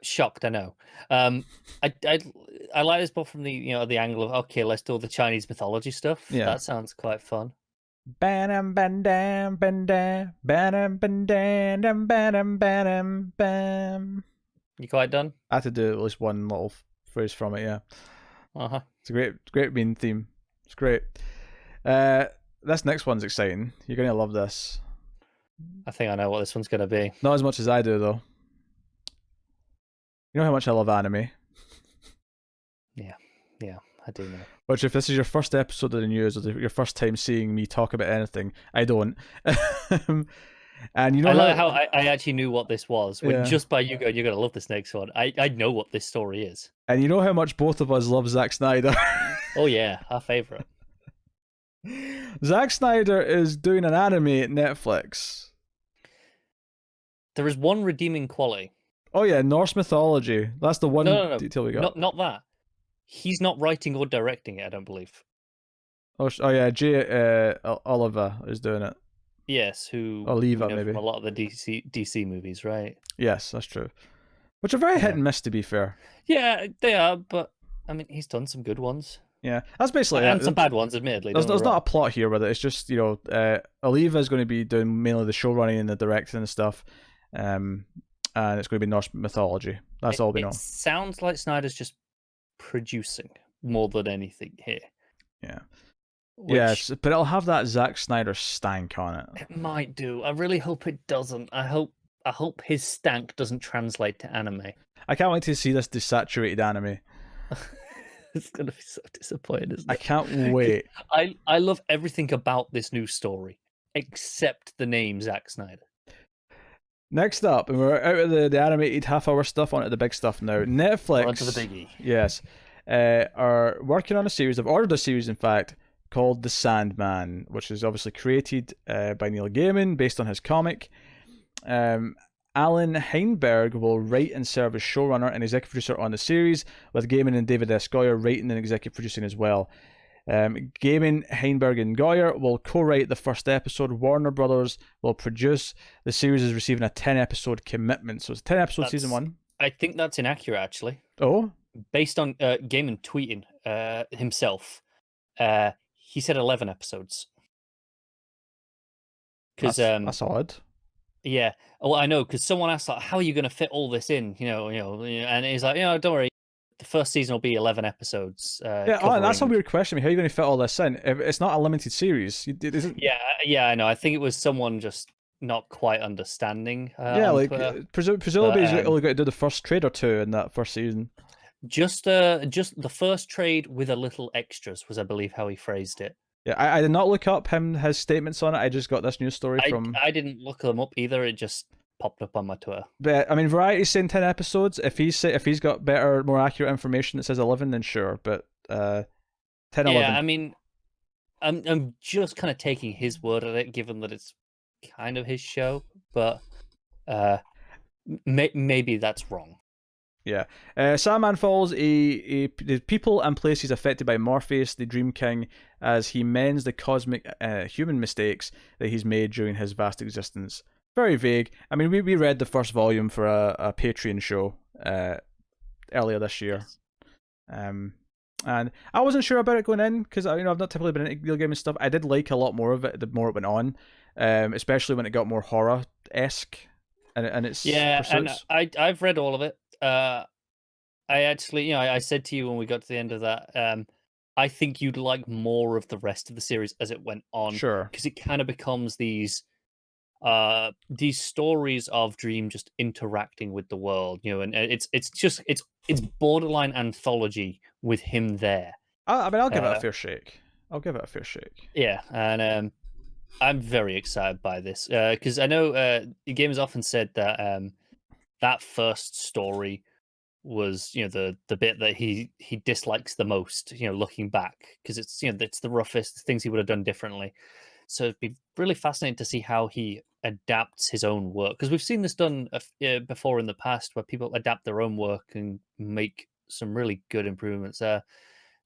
Shocked, I know. I like this book from the angle of, okay, let's do all the Chinese mythology stuff.
Yeah.
That sounds quite fun.
Banam bandam bandam banam bandam banam banam bam.
You quite done?
I had to do at least one little phrase from it. Yeah. It's a great main theme. It's great. This next one's exciting. You're gonna love this.
I think I know what this one's gonna be.
Not as much as I do, though. You know how much I love anime.
Yeah, I do know.
Which, if this is your first episode of the news or your first time seeing me talk about anything, I don't. And you know,
I like how I actually knew what this was when just by you going, you're gonna love this next one. I know what this story is.
And you know how much both of us love Zack Snyder.
Oh yeah, our favorite.
Zack Snyder is doing an anime at Netflix.
There is one redeeming quality.
Oh yeah, Norse mythology. That's the one detail we got.
Not that. He's not writing or directing it, I don't believe.
Oh yeah, Jay Oliver is doing it.
Yes, who
Oliva maybe.
From a lot of the DC movies, right?
Yes, that's true. Which are very hit and miss, to be fair.
Yeah, they are, but I mean, he's done some good ones.
Yeah, that's basically
and some bad ones, admittedly.
There's not a plot here with it. It's just, Oliva is going to be doing mainly the show running and the directing and stuff, and it's going to be Norse mythology. That's all we know. It
sounds like Snyder's just producing more than anything here.
Yeah. Yes, but it'll have that Zack Snyder stank on it.
It might do. I really hope it doesn't. I hope his stank doesn't translate to anime.
I can't wait to see this desaturated anime.
It's gonna be so disappointing, isn't it?
I can't wait.
I love everything about this new story except the name Zack Snyder.
Next up, and we're out of the animated half-hour stuff onto the big stuff now. Netflix,
onto the biggie.
Yes, are working on a series. They've ordered a series, in fact, called The Sandman, which is obviously created by Neil Gaiman based on his comic. Alan Heinberg will write and serve as showrunner and executive producer on the series, with Gaiman and David S. Goyer writing and executive producing as well. Gaiman, Heinberg, and Goyer will co-write the first episode. Warner Brothers will produce. The series is receiving a 10-episode commitment, so it's 10-episode season 1.
I think that's inaccurate, actually.
Oh?
Based on Gaiman tweeting himself, he said 11 episodes.
That's odd.
Yeah, well, I know, because someone asked, like, how are you going to fit all this in? And he's like, don't worry, the first season will be 11 episodes.
That's a weird question. How are you going to fit all this in? If it's not a limited series.
Yeah, I know. I think it was someone just not quite understanding.
Presumably he's only got to do the first trade or two in that first season.
Just the first trade with a little extras was, I believe, how he phrased it.
Yeah, I did not look up his statements on it. I just got this news story from.
I didn't look them up either. It just popped up on my Twitter.
But I mean, Variety's saying 10 episodes. If he's got better, more accurate information that says 11, then sure. But 10, 11.
Yeah, I mean, I'm just kind of taking his word at it, given that it's kind of his show. But maybe that's wrong.
Yeah. Sandman follows the people and places affected by Morpheus, the Dream King, as he mends the cosmic human mistakes that he's made during his vast existence. Very vague. I mean, we read the first volume for a Patreon show earlier this year. And I wasn't sure about it going in, because I've not typically been into Neil Gaiman stuff. I did like a lot more of it the more it went on, especially when it got more horror-esque and its pursuits.
And I've read all of it. I actually, I said to you when we got to the end of that, I think you'd like more of the rest of the series as it went on.
Sure.
Because it kind of becomes these stories of Dream just interacting with the world, and it's borderline anthology with him there.
I mean, I'll give it a fair shake. Yeah,
and I'm very excited by this because I know the game has often said that that first story was the bit that he dislikes the most, looking back, because it's it's the roughest things he would have done differently. So it'd be really fascinating to see how he adapts his own work, because we've seen this done before in the past, where people adapt their own work and make some really good improvements. The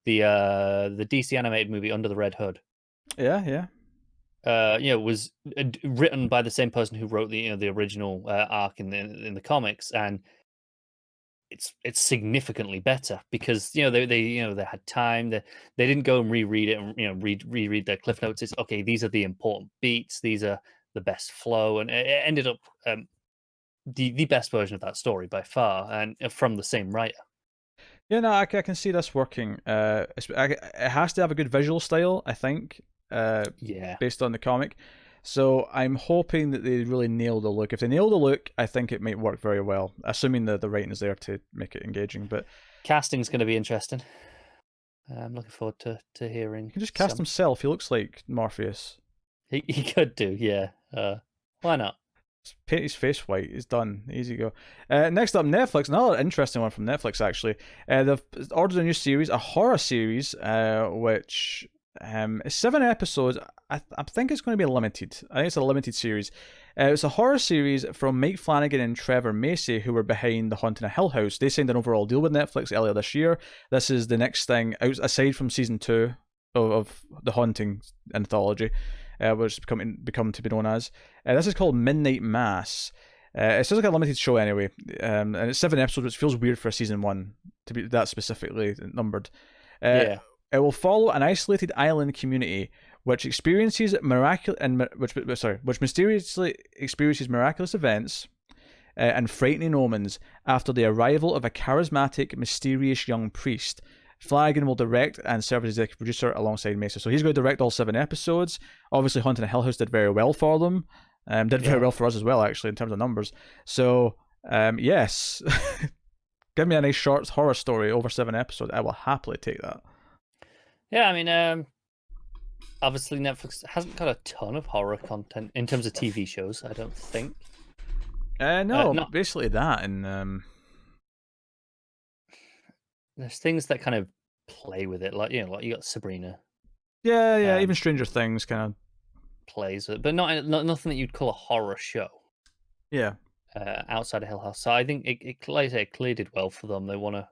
DC animated movie Under the Red Hood,
Yeah.
was written by the same person who wrote the original arc in the comics, and it's significantly better because they had time. They didn't go and reread it and reread their cliff notes. It's okay. These are the important beats. These are the best flow, and it ended up the best version of that story by far, and from the same writer.
Yeah, no, I can see this working. It has to have a good visual style, I think,
Yeah.
based on the comic. So I'm hoping that they really nail the look. If they nail the look, I think it might work very well, assuming the writing is there to make it engaging. But
Casting's going to be interesting. I'm looking forward to hearing.
he can just cast himself. He looks like Morpheus.
He could do, yeah. Why not?
Just paint his face white. He's done. Easy go. Next up, Netflix. Another interesting one from Netflix, actually. They've ordered a new series, a horror series, which is 7 episodes. I think it's going to be limited. I think it's a limited series. It's a horror series from Mike Flanagan and Trevor Macy, who were behind The Haunting of Hill House. They signed an overall deal with Netflix earlier this year. This is the next thing, aside from season 2 of The Haunting anthology, which has become to be known as. This is called Midnight Mass. It's just like a limited show anyway, and it's 7 episodes, which feels weird for season 1 to be that specifically numbered.
Yeah.
It will follow an isolated island community which mysteriously experiences miraculous events and frightening omens after the arrival of a charismatic, mysterious young priest. Flanagan will direct and serve as executive producer alongside Mesa. So he's going to direct all 7 episodes. Obviously, Haunting of Hill House did very well for them. Did very well for us as well, actually, in terms of numbers. So, yes. Give me a nice short horror story over 7 episodes. I will happily take that.
Yeah, I mean, obviously Netflix hasn't got a ton of horror content in terms of TV shows, I don't think.
No, basically that, and
there's things that kind of play with it, like you got Sabrina.
Yeah, even Stranger Things kind of
plays with it, but not nothing that you'd call a horror show.
Yeah.
Outside of Hill House, so I think it like I say, it clearly did well for them. They want to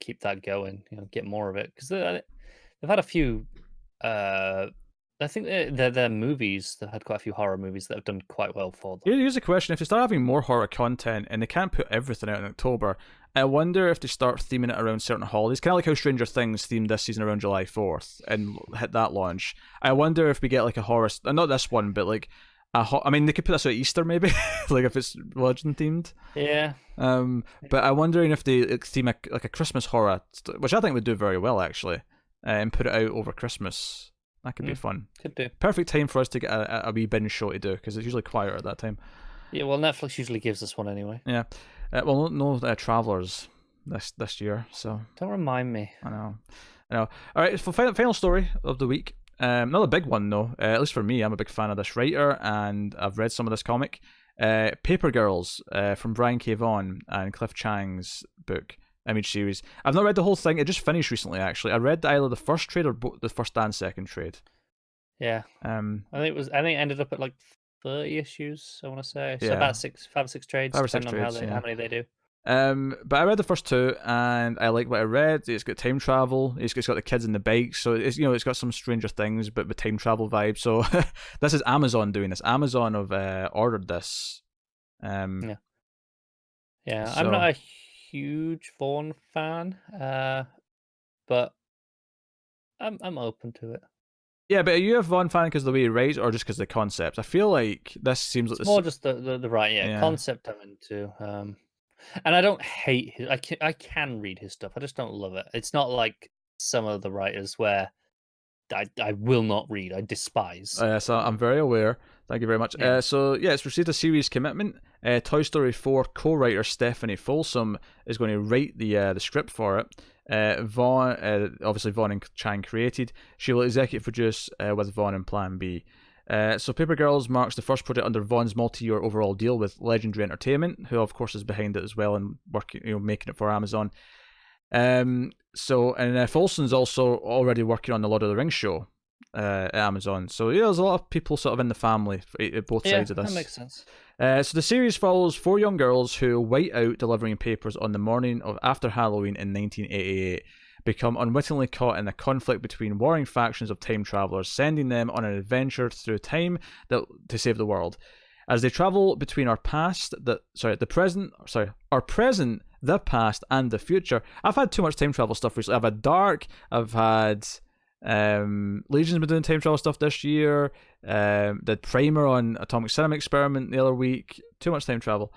keep that going, get more of it, because they've had a few. I think they're movies. They've had quite a few horror movies that have done quite well for them.
Here's a question: if they start having more horror content and they can't put everything out in October, I wonder if they start theming it around certain holidays, kind of like how Stranger Things themed this season around July 4th and hit that launch. I wonder if we get like a horror, not this one, but like I mean, they could put this out at Easter maybe, like if it's religion themed.
Yeah.
But I'm wondering if they theme like a Christmas horror, which I think would do very well actually, and put it out over Christmas. That could be fun.
Could do.
Perfect time for us to get a wee binge show to do, because it's usually quieter at that time.
Yeah, well, Netflix usually gives us one anyway.
Yeah. Well, no Travelers this year, so...
Don't remind me.
I know. All right, for final story of the week. Another big one, though. At least for me, I'm a big fan of this writer, and I've read some of this comic. Paper Girls, from Brian K. Vaughan and Cliff Chang's book. Image series. I've not read the whole thing. It just finished recently, actually. I read either the first trade or the first and second trade.
Yeah. I think it ended up at like 30 issues, I want to say. So about 5 or 6 trades, depending on how many they do.
But I read the first 2 and I like what I read. It's got time travel. It's got the kids and the bikes. So it's got some Stranger Things, but with time travel vibes. So this is Amazon doing this. Amazon have ordered this.
Yeah.
So,
I'm not a huge Vaughn fan, but I'm open to it.
Yeah, but are you a Vaughn fan because of the way he writes, or just because of the concept? I feel like this seems like
it's more just the right concept I'm into. And I don't hate his. I can read his stuff. I just don't love it. It's not like some of the writers where I will not read. I despise.
So I'm very aware. Thank you very much.
Yeah.
It's received a serious commitment. Toy Story 4 co-writer Stephanie Folsom is going to write the script for it. Vaughn, obviously Vaughn and Chang created. She will executive produce with Vaughn and Plan B. So Paper Girls marks the first project under Vaughn's multi-year overall deal with Legendary Entertainment, who of course is behind it as well and working, making it for Amazon. Folsom's also already working on the Lord of the Rings show, at Amazon. So yeah, there's a lot of people sort of in the family at both sides of this.
That makes sense.
So the series follows 4 young girls who white out delivering papers on the morning of after Halloween in 1988, become unwittingly caught in a conflict between warring factions of time travelers, sending them on an adventure through time to save the world. As they travel between our present, the past, and the future. I've had too much time travel stuff recently. I've had Dark. I've had Legion's been doing time travel stuff this year. Did Primer on Atomic Cinema Experiment the other week. Too much time travel.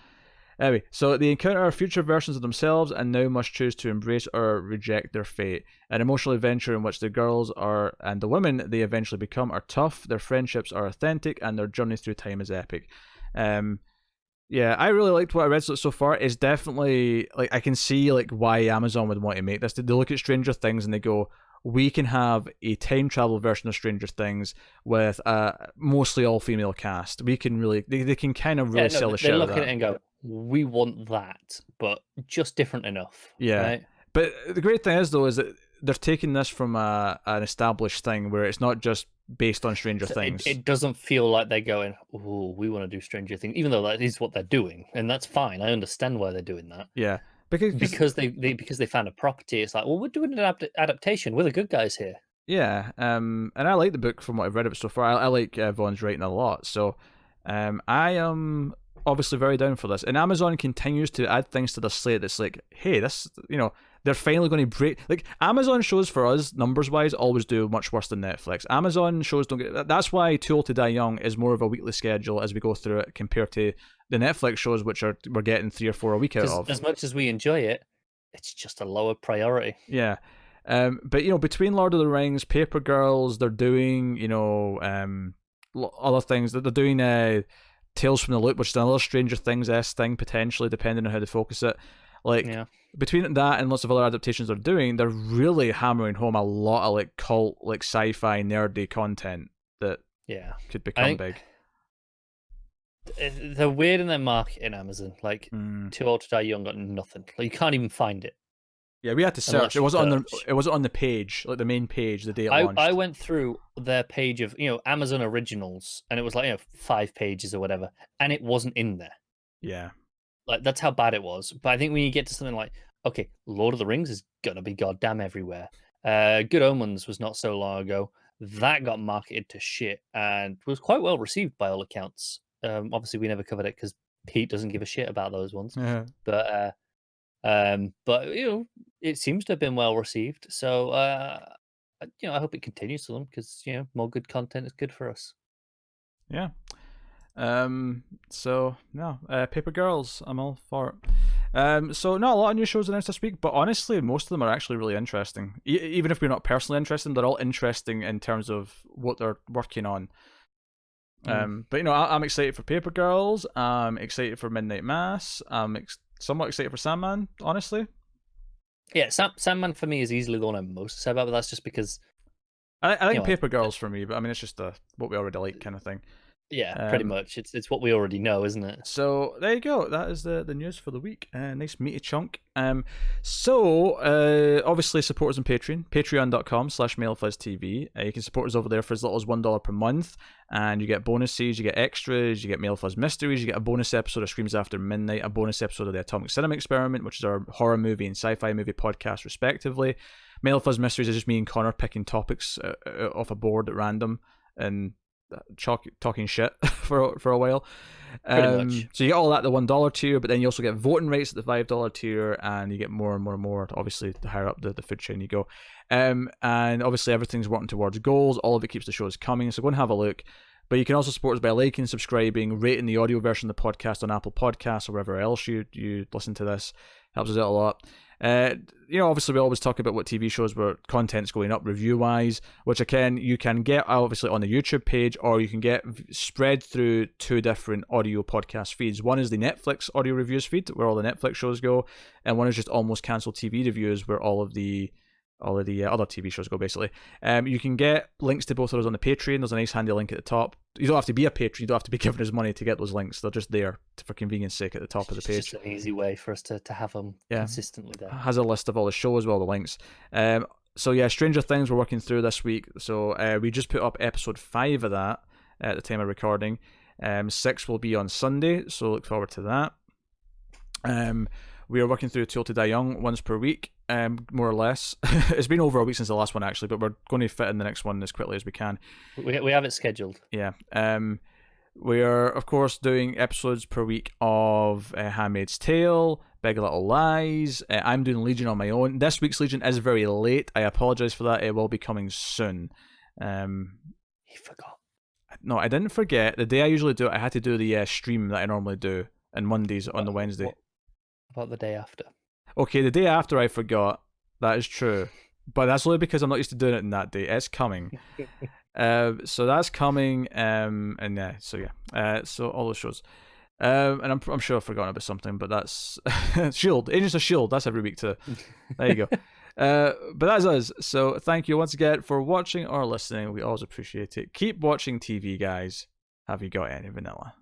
Anyway, so they encounter future versions of themselves and now must choose to embrace or reject their fate. An emotional adventure in which the girls are and the women they eventually become are tough, their friendships are authentic, and their journey through time is epic. Yeah, I really liked what I read so far. It's definitely like I can see like why Amazon would want to make this. They look at Stranger Things and they go, we can have a time travel version of Stranger Things with a mostly all female cast. We can really, they can kind of really sell the shit out of that.
They look at it and go, we want that, but just different enough.
Yeah.
Right?
But the great thing is, though, is that they're taking this from an established thing where it's not just based on Stranger Things.
It doesn't feel like they're going, oh, we want to do Stranger Things, even though that is what they're doing. And that's fine. I understand why they're doing that.
Yeah.
Because they found a property. It's like, well, we're doing an adaptation. We're the good guys here.
Yeah. And I like the book from what I've read of it so far. I like Vaughn's writing a lot. So I am obviously very down for this. And Amazon continues to add things to the slate that's like, hey, this, they're finally going to break. Like, Amazon shows for us, numbers wise, always do much worse than Netflix. Amazon shows don't get. That's why Too Old to Die Young is more of a weekly schedule as we go through it compared to the Netflix shows, which we're getting 3 or 4 a week out of.
As much as we enjoy it, it's just a lower priority.
Yeah. But between Lord of the Rings, Paper Girls, they're doing other things. They're doing Tales from the Loop, which is another Stranger Things-esque thing potentially, depending on how they focus it. Like, between that and lots of other adaptations they're doing, they're really hammering home a lot of like cult, like sci-fi nerdy content that could become big.
They're weird in their marketing, Amazon. Like, Too Old to Die Young got nothing. Like, you can't even find it.
Yeah, we had to search. It wasn't on the page, like the main page, the day it launched.
I went through their page of Amazon Originals, and it was like 5 pages or whatever, and it wasn't in there.
Yeah,
like that's how bad it was. But I think when you get to something like, okay, Lord of the Rings is gonna be goddamn everywhere. Good Omens was not so long ago. That got marketed to shit and was quite well received by all accounts. Obviously, we never covered it because Pete doesn't give a shit about those ones.
Yeah.
But it seems to have been well received. So I hope it continues to them because more good content is good for us.
Yeah. So no, Paper Girls, I'm all for it. So not a lot of new shows announced this week, but honestly, most of them are actually really interesting. Even if we're not personally interested, they're all interesting in terms of what they're working on. But I'm excited for Paper Girls. I'm excited for Midnight Mass. I'm somewhat excited for Sandman, honestly.
Yeah, Sandman for me is easily the one I'm most excited about, but that's just because
I think Paper Girls for me, but I mean it's just what we already like kind of thing.
Yeah, pretty much. It's what we already know, isn't it?
So there you go. That is the news for the week. Nice meaty chunk. So obviously support us on Patreon, patreon.com/MailFuzzTV. You can support us over there for as little as $1 per month, and you get bonuses, you get extras, you get MailFuzz Mysteries, you get a bonus episode of Screams After Midnight, a bonus episode of the Atomic Cinema Experiment, which is our horror movie and sci-fi movie podcast, respectively. MailFuzz Mysteries is just me and Connor picking topics off a board at random and talking shit for a while.
Pretty much.
So you get all that at the $1 tier, but then you also get voting rights at the $5 tier, and you get more and more and more. Obviously, the higher up the food chain you go. And obviously everything's working towards goals. All of it keeps the shows coming, so go and have a look. But you can also support us by liking, subscribing, rating the audio version of the podcast on Apple Podcasts or wherever else you listen to this. Helps us out a lot. Obviously we always talk about what TV shows where content's going up review-wise, which again, you can get obviously on the YouTube page, or you can get spread through 2 different audio podcast feeds. One is the Netflix audio reviews feed, where all the Netflix shows go, and one is just Almost Cancelled TV reviews, where all of the other TV shows go, basically. You can get links to both of those on the Patreon. There's a nice handy link at the top. You don't have to be a patron. You don't have to be giving us money to get those links. They're just there for convenience sake at the top of the page.
It's just an easy way for us to have them consistently there.
Has a list of all the shows, all the links. So yeah, Stranger Things we're working through this week. So we just put up episode 5 of that at the time of recording. 6 will be on Sunday, so look forward to that. We are working through Too Old to Die Young once per week, more or less. It's been over a week since the last one, actually, but we're going to fit in the next one as quickly as we can.
We have it scheduled.
Yeah. We are, of course, doing episodes per week of Handmaid's Tale, Big Little Lies. I'm doing Legion on my own. This week's Legion is very late. I apologise for that. It will be coming soon.
He forgot.
No, I didn't forget. The day I usually do it, I had to do the stream that I normally do on Mondays on the Wednesday.
What about the day after?
Okay, the day after I forgot. That is true. But that's only because I'm not used to doing it in that day. It's coming. So that's coming. And yeah, so yeah. So all those shows. And I'm sure I've forgotten about something, but that's Shield. Agents of Shield. That's every week too. There you go. But that's us. So thank you once again for watching or listening. We always appreciate it. Keep watching TV, guys. Have you got any vanilla?